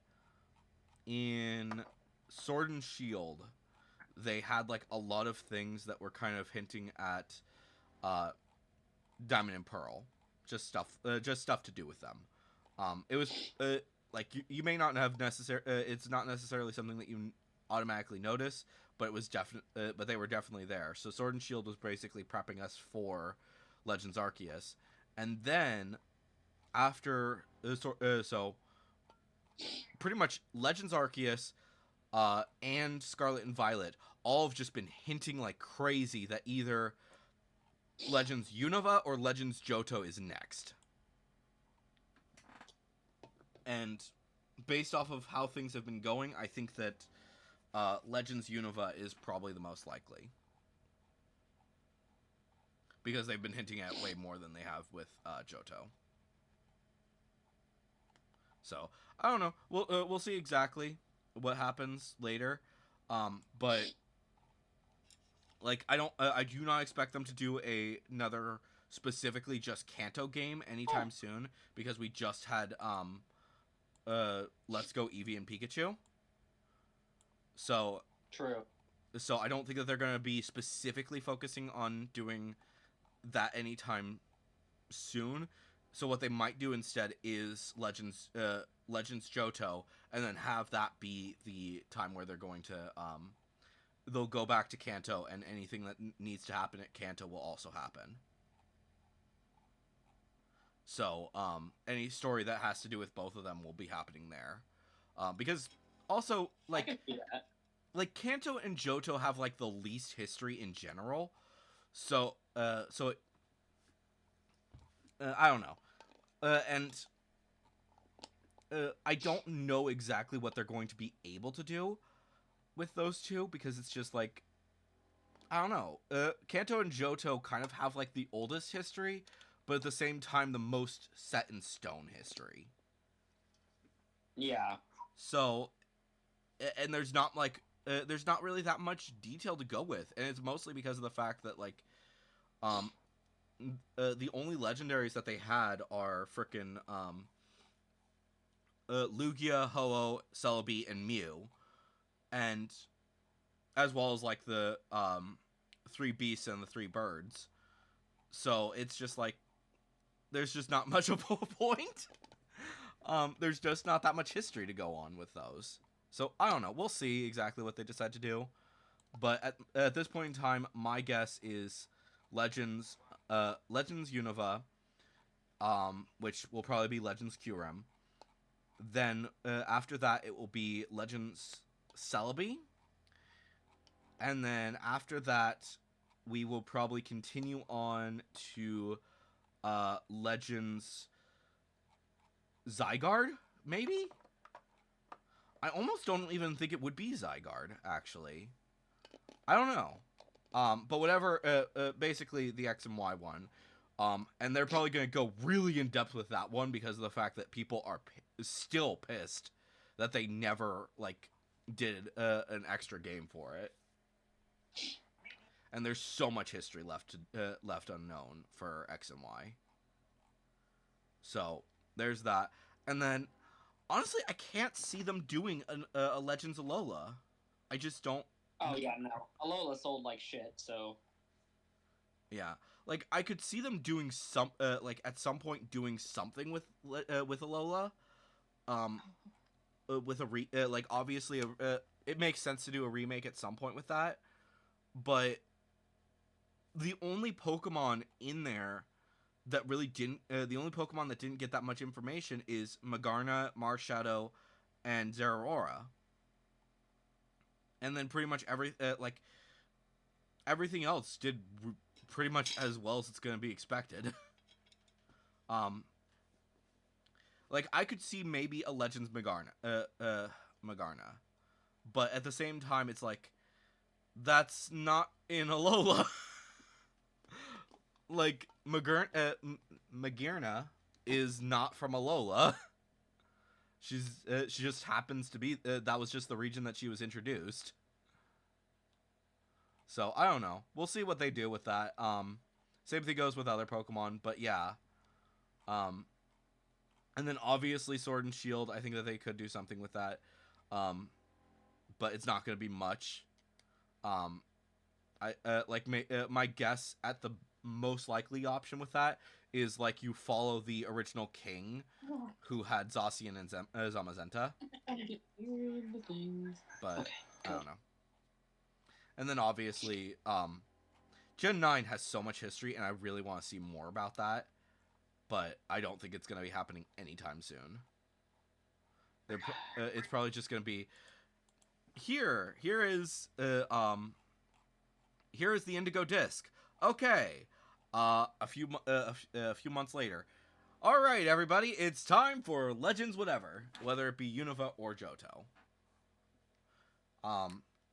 in Sword and Shield they had like a lot of things that were kind of hinting at Diamond and Pearl, just stuff to do with them. It was like you may not have it's not necessarily something that you automatically notice, but it was but they were definitely there. So Sword and Shield was basically prepping us for Legends Arceus, and then after so pretty much Legends Arceus and Scarlet and Violet all have just been hinting like crazy that either Legends Unova or Legends Johto is next. And based off of how things have been going, I think that Legends Unova is probably the most likely. Because they've been hinting at way more than they have with Johto. So, I don't know. We'll see exactly what happens later. But like I do not expect them to do another specifically just Kanto game anytime soon, because we just had Let's Go Eevee and Pikachu. So True. So I don't think that they're going to be specifically focusing on doing that anytime soon. So what they might do instead is Legends Johto, and then have that be the time where they're going to they'll go back to Kanto, and anything that needs to happen at Kanto will also happen. So any story that has to do with both of them will be happening there, because also I can see that. like Kanto and Johto have like the least history in general, so I don't know. And I don't know exactly what they're going to be able to do with those two, because it's just like, I don't know. Kanto and Johto kind of have like the oldest history, but at the same time the most set in stone history. Yeah. So, and there's not really that much detail to go with, and it's mostly because of the fact that like, the only legendaries that they had are frickin' Lugia, Ho-Oh, Celebi, and Mew, and as well as like the 3 beasts and the 3 birds. So it's just like there's just not much of a point. There's just not that much history to go on with those. So I don't know. We'll see exactly what they decide to do. But at this point in time, my guess is Legends Unova, which will probably be Legends Kyurem. Then after that, it will be Legends Celebi. And then after that, we will probably continue on to Legends Zygarde, maybe? I almost don't even think it would be Zygarde, actually. I don't know. But whatever, basically the X and Y one. And they're probably going to go really in depth with that one because of the fact that people are still pissed that they never, like, did an extra game for it. And there's so much history left unknown for X and Y. So, there's that. And then, honestly, I can't see them doing a Legends Alola. I just don't. Oh, yeah, no. Alola sold like shit, so. Yeah. Like, I could see them doing like, at some point doing something with Alola. With a like, obviously, it makes sense to do a remake at some point with that. But the only Pokemon in there that really didn't, the only Pokemon that didn't get that much information is Magarna, Marshadow, and Zeraora. And then pretty much everything else did pretty much as well as it's going to be expected. Like, I could see maybe a Legends Magarna, but at the same time, it's like, that's not in Alola. Like, Magearna is not from Alola. She just happens to be, that was just the region that she was introduced. So, I don't know. We'll see what they do with that. Same thing goes with other Pokemon, but yeah. And then obviously Sword and Shield, I think that they could do something with that. But it's not going to be much. My guess at the most likely option with that is like you follow the original king who had Zacian and Zamazenta. But Okay. I don't know. And then obviously, Gen 9 has so much history, and I really want to see more about that. But I don't think it's going to be happening anytime soon. It's probably just going to be here is the Indigo Disc. Okay. A few months later. All right, everybody, it's time for Legends whatever, whether it be Unova or Johto.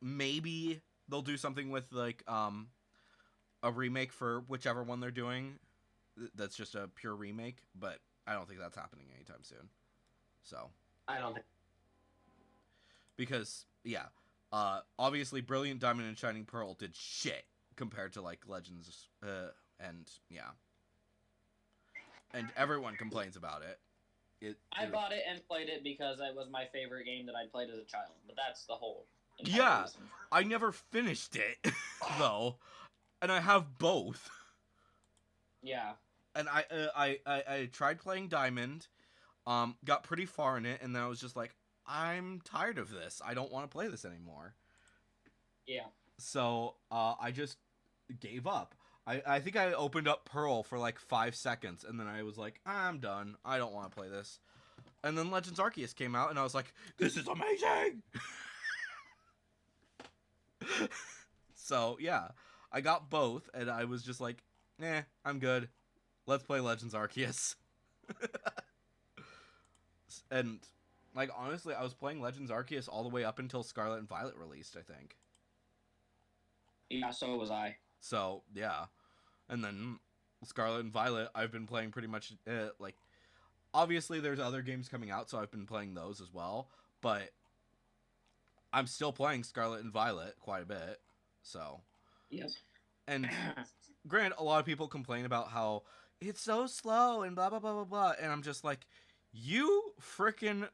Maybe they'll do something with like a remake for whichever one they're doing. That's just a pure remake, but I don't think that's happening anytime soon. So I don't think. Because yeah, obviously Brilliant Diamond and Shining Pearl did shit compared to like Legends, and yeah, and everyone complains about it. I bought it and played it because it was my favorite game that I played as a child. But that's the whole. Yeah, reason. I never finished it though, and I have both. Yeah. And I tried playing Diamond, got pretty far in it, and then I was just like, I'm tired of this. I don't want to play this anymore. Yeah. So I just gave up. I think I opened up Pearl for like 5 seconds, and then I was like, I'm done. I don't want to play this. And then Legends Arceus came out, and I was like, this is amazing! So, yeah. I got both, and I was just like, I'm good. Let's play Legends Arceus. And, like, honestly, I was playing Legends Arceus all the way up until Scarlet and Violet released, I think. Yeah, so was I. So, yeah. And then Scarlet and Violet, I've been playing pretty much, like, obviously there's other games coming out, so I've been playing those as well, but I'm still playing Scarlet and Violet quite a bit, so. Yep. And granted, a lot of people complain about how it's so slow and blah, blah, blah, blah, blah, and I'm just like, you frickin'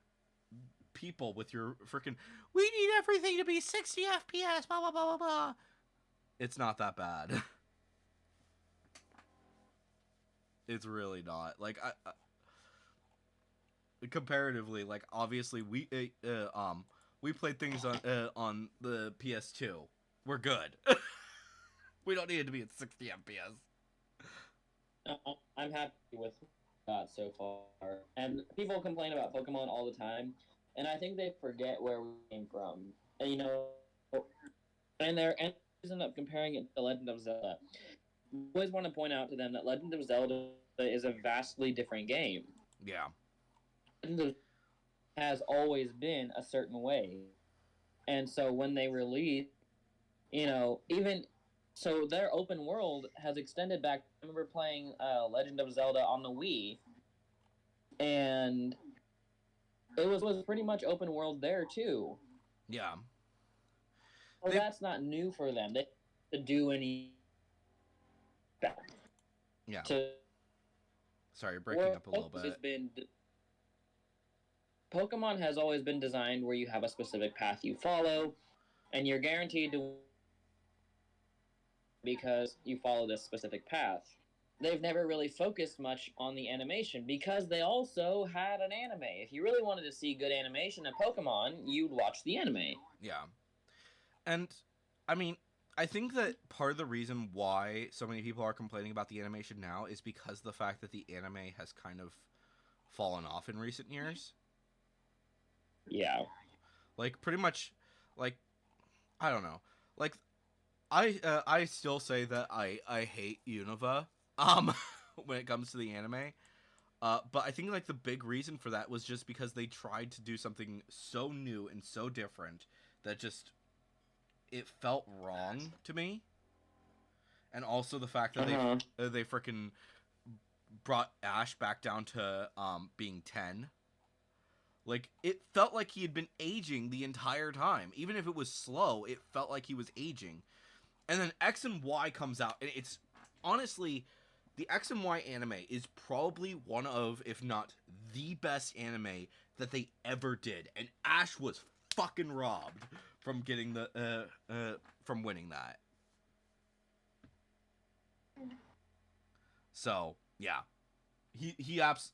people with your frickin', we need everything to be 60 FPS, blah, blah, blah, blah, blah. It's not that bad. It's really not. Like, comparatively, like, obviously, we played things on the PS2. We're good. We don't need it to be at 60 FPS. I'm happy with that so far. And people complain about Pokemon all the time, and I think they forget where we came from. And, you know, and they're end up comparing it to Legend of Zelda. I always want to point out to them that Legend of Zelda is a vastly different game. Yeah. Legend of Zelda has always been a certain way. And so when they release, you know, even so their open world has extended back. I remember playing Legend of Zelda on the Wii, and it was pretty much open world there too. Yeah. Well, that's not new for them. They to do any. Yeah. To Sorry, you're breaking up a little bit. Pokemon has always been designed where you have a specific path you follow, and you're guaranteed to because you follow this specific path. They've never really focused much on the animation because they also had an anime. If you really wanted to see good animation in Pokemon, you'd watch the anime. Yeah. And, I mean, I think that part of the reason why so many people are complaining about the animation now is because the fact that the anime has kind of fallen off in recent years. Yeah. Like, pretty much, like, I don't know. Like, I still say that I hate Unova, when it comes to the anime. But I think, like, the big reason for that was just because they tried to do something so new and so different that just, it felt wrong to me. And also the fact that they freaking brought Ash back down to, being 10. Like, it felt like he had been aging the entire time. Even if it was slow, it felt like he was aging. And then X and Y comes out, and it's, honestly, the X and Y anime is probably one of, if not the best anime that they ever did. And Ash was fucking robbed from getting from winning that. So, yeah.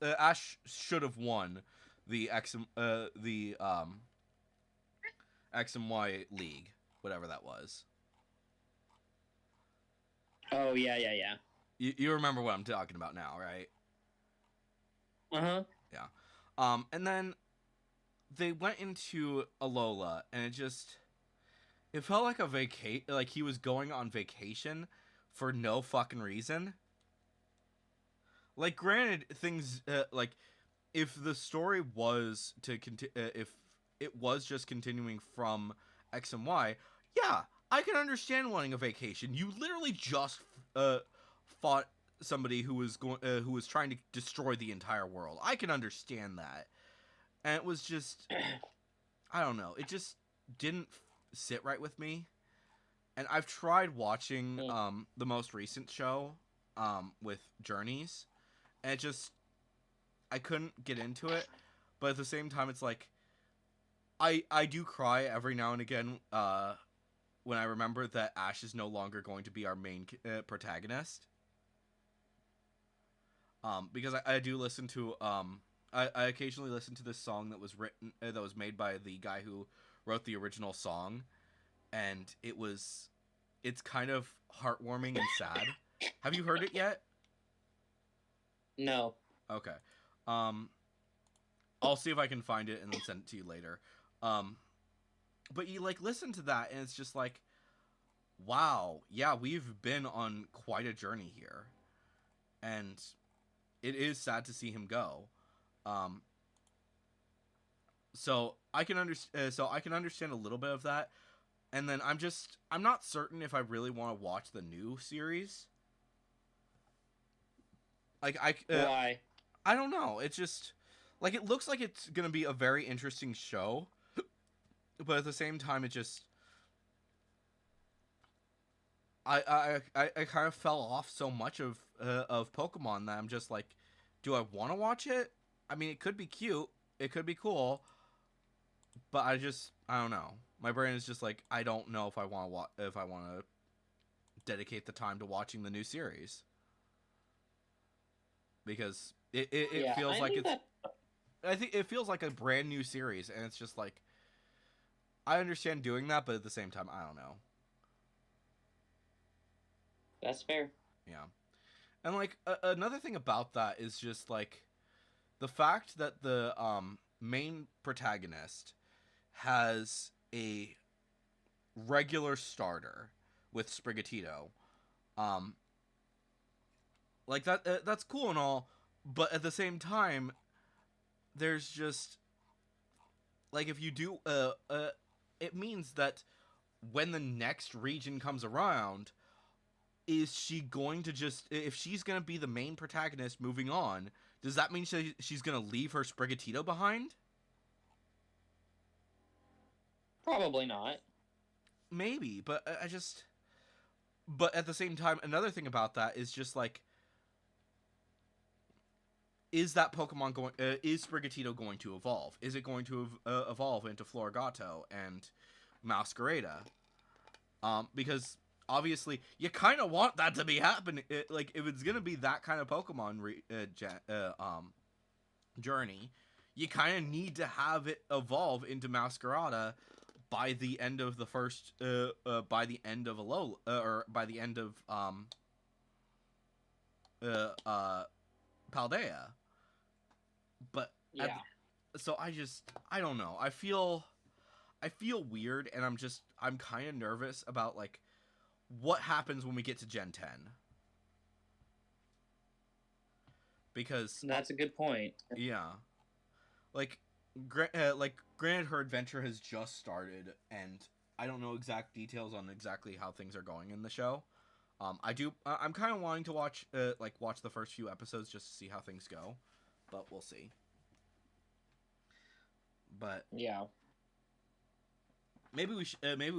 Ash should have won the X X and Y League, whatever that was. Oh yeah. You remember what I'm talking about now, right? Uh-huh. Yeah. And then they went into Alola, and it felt like like he was going on vacation for no fucking reason. Like, granted, things like if the story was to if it was just continuing from X and Y, yeah, I can understand wanting a vacation. You literally just fought somebody who was trying to destroy the entire world. I can understand that, and it was just I don't know. It just didn't sit right with me. And I've tried watching Mm. the most recent show with Journeys, and it just I couldn't get into it. But at the same time, it's like I do cry every now and again when I remember that Ash is no longer going to be our main protagonist. Because I do listen to I occasionally listen to this song that was written that was made by the guy who wrote the original song, and it's kind of heartwarming and sad. Have you heard it yet? No. Okay. I'll see if I can find it and then send it to you later. But you like listen to that and it's just like, wow, yeah, we've been on quite a journey here, and it is sad to see him go. Um, so I can understand. So I can understand a little bit of that, and then I'm not certain if I really want to watch the new series. Like Why? I don't know. It's just like it looks like it's gonna be a very interesting show, but at the same time, it just I kind of fell off so much of Pokemon that I'm just like, do I want to watch it? I mean, it could be cute, it could be cool, but I don't know. My brain is just like I don't know if I want to if I want to dedicate the time to watching the new series because it Yeah, feels I like think that I think it feels like a brand new series, and it's just like I understand doing that, but at the same time, I don't know. that's fair. Yeah, and like another thing about that is just like the fact that the main protagonist has a regular starter with Sprigatito. Um, like that's cool and all, but at the same time, there's just like if you do it means that when the next region comes around, is she going to just if she's going to be the main protagonist moving on, does that mean she's going to leave her Sprigatito behind? Probably not. Maybe, but but at the same time, another thing about that is just like is that Pokemon going is Sprigatito going to evolve? Is it going to evolve into Florigato and Masquerada? Because obviously you kind of want that to be happening. Like if it's gonna be that kind of Pokemon journey, you kind of need to have it evolve into Masquerada by the end of the first, by the end of Alola, or by the end of uh, uh, Paldea. But Yeah. so I don't know. I feel weird, and I'm kind of nervous about like what happens when we get to Gen 10. Because That's a good point. yeah, like granted her adventure has just started, and I don't know exact details on exactly how things are going in the show. I'm kind of wanting to watch watch the first few episodes just to see how things go, but we'll see. But Yeah. maybe we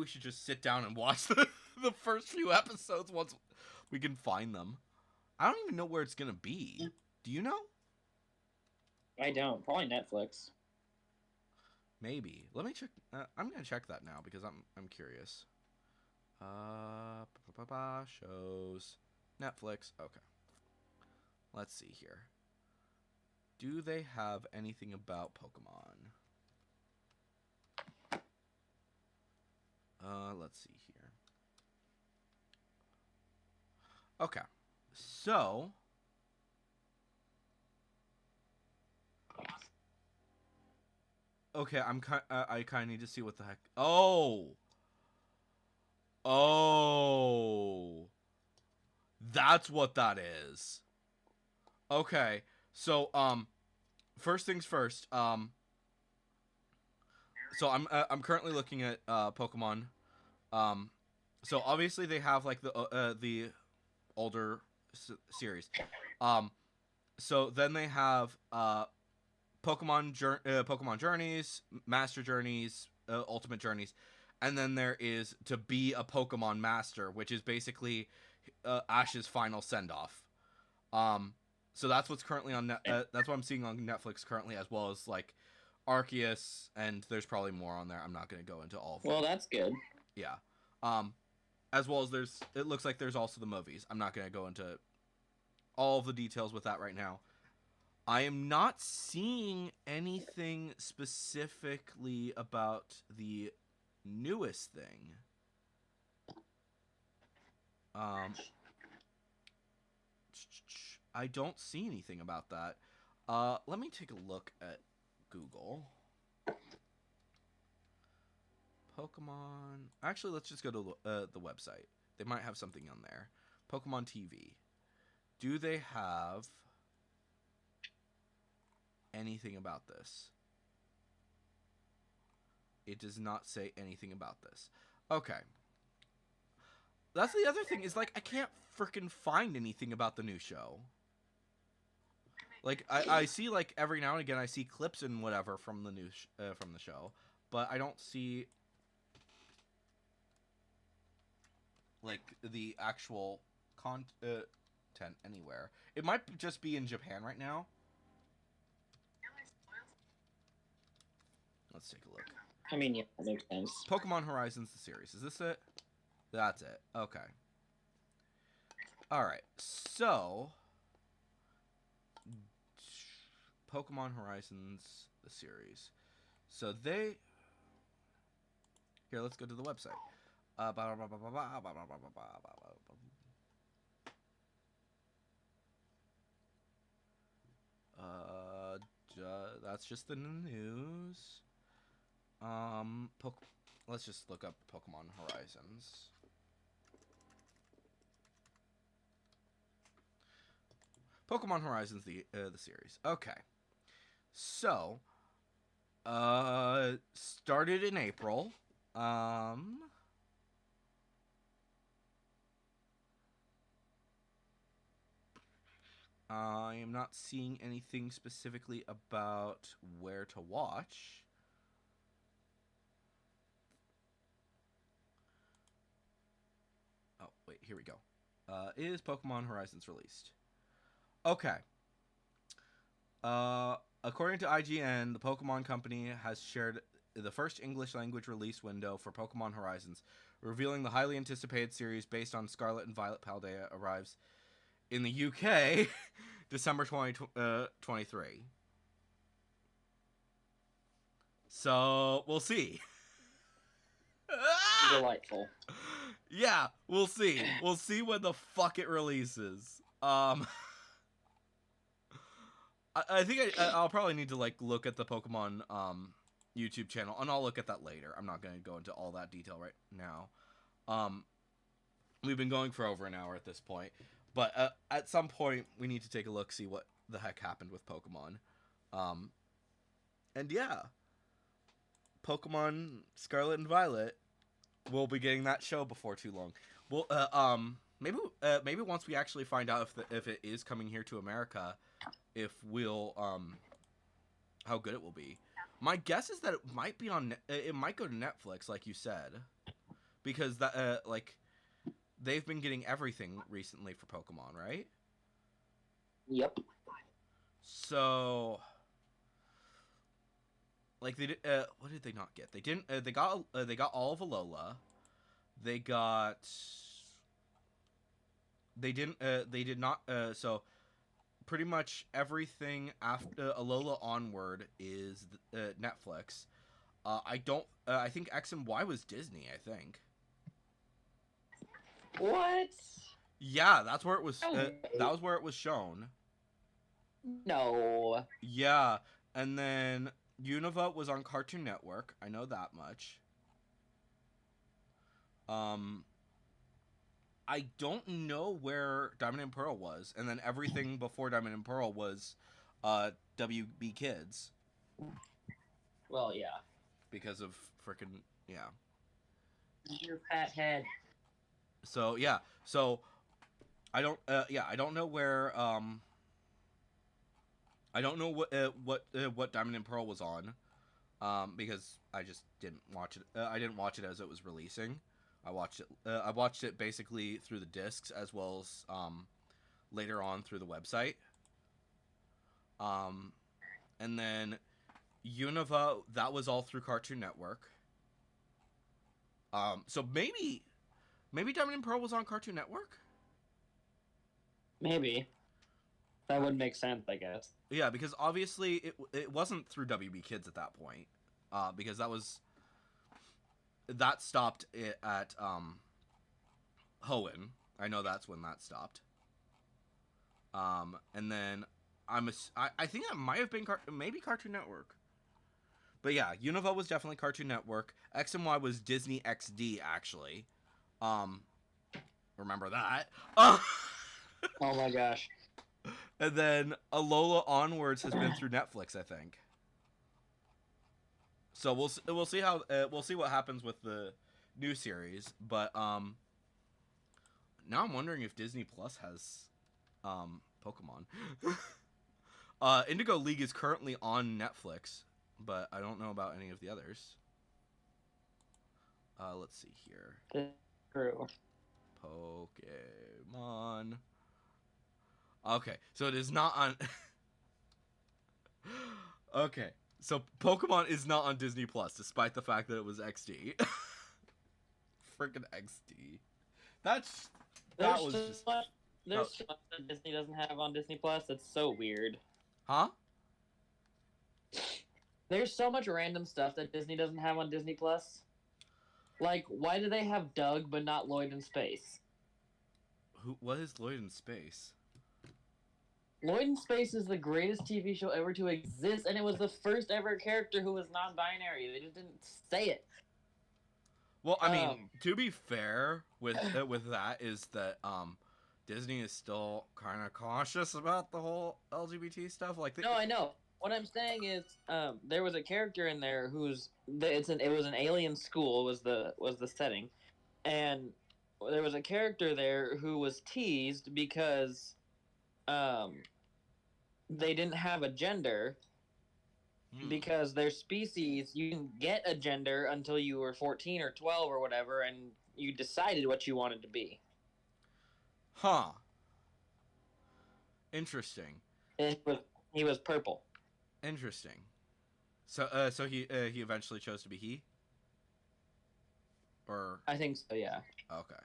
should just sit down and watch the first few episodes once we can find them. I don't even know where it's gonna be. Do you know? I don't. Probably Netflix. Maybe. Let me check. I'm gonna check that now because I'm curious. Shows, Netflix. Okay. Let's see here. Do they have anything about Pokemon? Let's see here. Okay, so okay, I kind of need to see what the heck. Oh, that's what that is. Okay, so first things first. So I'm currently looking at Pokemon. Um, so obviously they have like the older series. Um, so then they have Pokemon Journeys, Master Journeys, Ultimate Journeys, and then there is to be a Pokemon Master, which is basically Ash's final send off. So that's what's currently on that's what I'm seeing on Netflix currently, as well as like Arceus, and there's probably more on there. I'm not going to go into all of them. Well, that's good. Yeah. As well as it looks like there's also the movies. I'm not going to go into all of the details with that right now. I am not seeing anything specifically about the newest thing. I don't see anything about that. Let me take a look at Google. Pokemon. Actually, let's just go to the website. They might have something on there. Pokemon TV. Do they have anything about this? It does not say anything about this. Okay. That's the other thing, is like I can't freaking find anything about the new show. Like I see like every now and again I see clips and whatever from the new from the show, but I don't see like the actual content anywhere. It might just be in Japan right now. Let's take a look. I mean, yeah, that makes sense. Pokemon Horizons, the series. Is this it? That's it. Okay. Alright. So, Pokemon Horizons, the series. So they... Here, let's go to the website. That's just the news. Let's just look up Pokemon Horizons. Pokemon Horizons, the series. Okay. So, started in April. I am not seeing anything specifically about where to watch. Oh, wait, here we go. Is Pokemon Horizons released? Okay. According to IGN, the Pokemon Company has shared the first English language release window for Pokemon Horizons, revealing the highly anticipated series based on Scarlet and Violet Paldea arrives in the UK December 2023. So, we'll see. Delightful. Yeah, we'll see. We'll see when the fuck it releases. I think I'll probably need to like look at the Pokemon YouTube channel, and I'll look at that later. I'm not going to go into all that detail right now. We've been going for over an hour at this point, but at some point we need to take a look, see what the heck happened with Pokemon. And yeah, Pokemon Scarlet and Violet, we'll be getting that show before too long. Well, maybe once we actually find out if it is coming here to America, if we'll how good it will be. My guess is that it might be on. It might go to Netflix, like you said, because that like they've been getting everything recently for Pokemon, right? Yep. So, like they did. What did they not get? They didn't. They got all of Alola. They got. They didn't. They did not. So, pretty much everything after Alola onward is Netflix. I don't. I think X and Y was Disney. I think. What? Yeah, that's where it was. No. That was where it was shown. No. Yeah, and then Unova was on Cartoon Network. I know that much. I don't know where Diamond and Pearl was, and then everything before Diamond and Pearl was WB Kids Well, yeah. because of freaking yeah. Your fat head. So yeah, so I don't I don't know where I don't know what Diamond and Pearl was on because I just didn't watch it. I didn't watch it as it was releasing. I watched it basically through the discs as well as later on through the website. And then Unova, that was all through Cartoon Network. So maybe Diamond and Pearl was on Cartoon Network. Maybe. That would make sense, I guess. Yeah, because obviously it wasn't through WB Kids at that point, because that stopped it at Hoenn. I know that's when that stopped. And then I think that might have been maybe Cartoon Network. But yeah, Unova was definitely Cartoon Network. X and Y was Disney XD actually. Remember that? Oh my gosh. And then Alola Onwards has been through Netflix, I think. So we'll see how we'll see what happens with the new series, but now I'm wondering if Disney Plus has Pokemon. Indigo League is currently on Netflix, but I don't know about any of the others. Let's see here. True. Pokemon. Okay, so it is not on. Okay, so Pokemon is not on Disney Plus, despite the fact that it was XD. Freaking XD. That was just. There's stuff that Disney doesn't have on Disney Plus. That's so weird. Huh? There's so much random stuff that Disney doesn't have on Disney Plus. Like, why do they have Doug but not Lloyd in Space? What is Lloyd in Space? Lloyd in Space is the greatest TV show ever to exist, and it was the first ever character who was non-binary. They just didn't say it. Well, I mean, to be fair with that is that Disney is still kind of cautious about the whole LGBT stuff. Like, no, I know. What I'm saying is, there was a character in there who's it was an alien school was the setting, and there was a character there who was teased because they didn't have a gender. Because their species, you didn't get a gender until you were 14 or 12 or whatever, and you decided what you wanted to be. Huh. Interesting. And he was purple. Interesting. So he eventually chose to be he? Or I think so, yeah. Okay.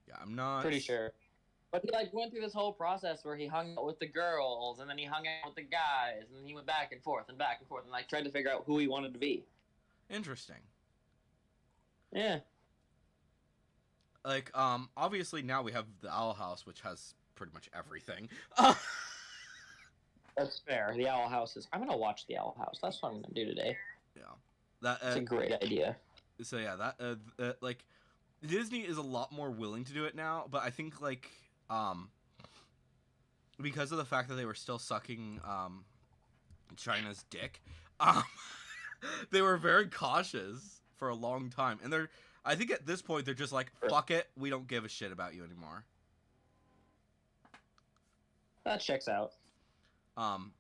Yeah, I'm not pretty sure. But he went through this whole process where he hung out with the girls, and then he hung out with the guys, and then he went back and forth, and tried to figure out who he wanted to be. Interesting. Yeah. Obviously now we have the Owl House, which has pretty much everything. That's fair. The Owl House is... I'm gonna watch the Owl House. That's what I'm gonna do today. Yeah. That's a great idea. So yeah, that Disney is a lot more willing to do it now, but I think because of the fact that they were still sucking China's dick, they were very cautious for a long time, and I think at this point they're just like, fuck it, we don't give a shit about you anymore. That checks out. I'm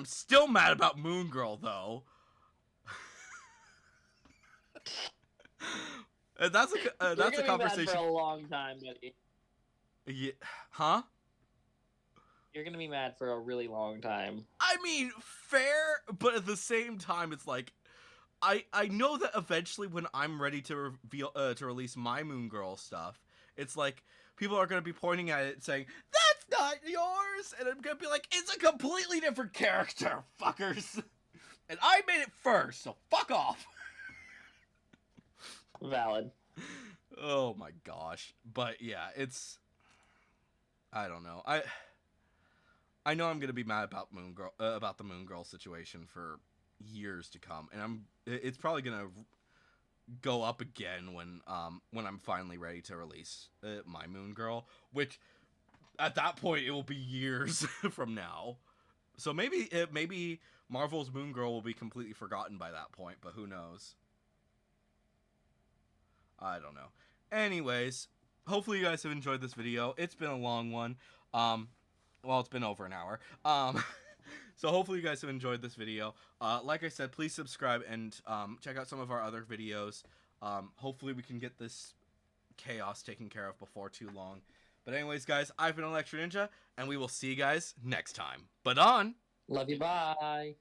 still mad about Moon Girl though. And that's a conversation for a long time, buddy. Yeah, huh? You're gonna be mad for a really long time. I mean, fair, but at the same time, it's like, I know that eventually when I'm ready to release my Moon Girl stuff, it's like people are gonna be pointing at it saying, "That's not yours," and I'm gonna be like, "It's a completely different character, fuckers." and I made it first, so fuck off. Valid. Oh my gosh. But yeah, it's I don't know. I know I'm gonna be mad about about the Moon Girl situation for years to come, and it's probably gonna go up again when I'm finally ready to release my Moon Girl, which at that point it will be years from now. So maybe Marvel's Moon Girl will be completely forgotten by that point, but who knows? I don't know. Anyways, hopefully you guys have enjoyed this video. It's been a long one. Well, it's been over an hour. So hopefully you guys have enjoyed this video. Like I said, please subscribe and check out some of our other videos. Hopefully we can get this chaos taken care of before too long. But anyways, guys, I've been Electro Ninja, and we will see you guys next time. But on! Love you, bye!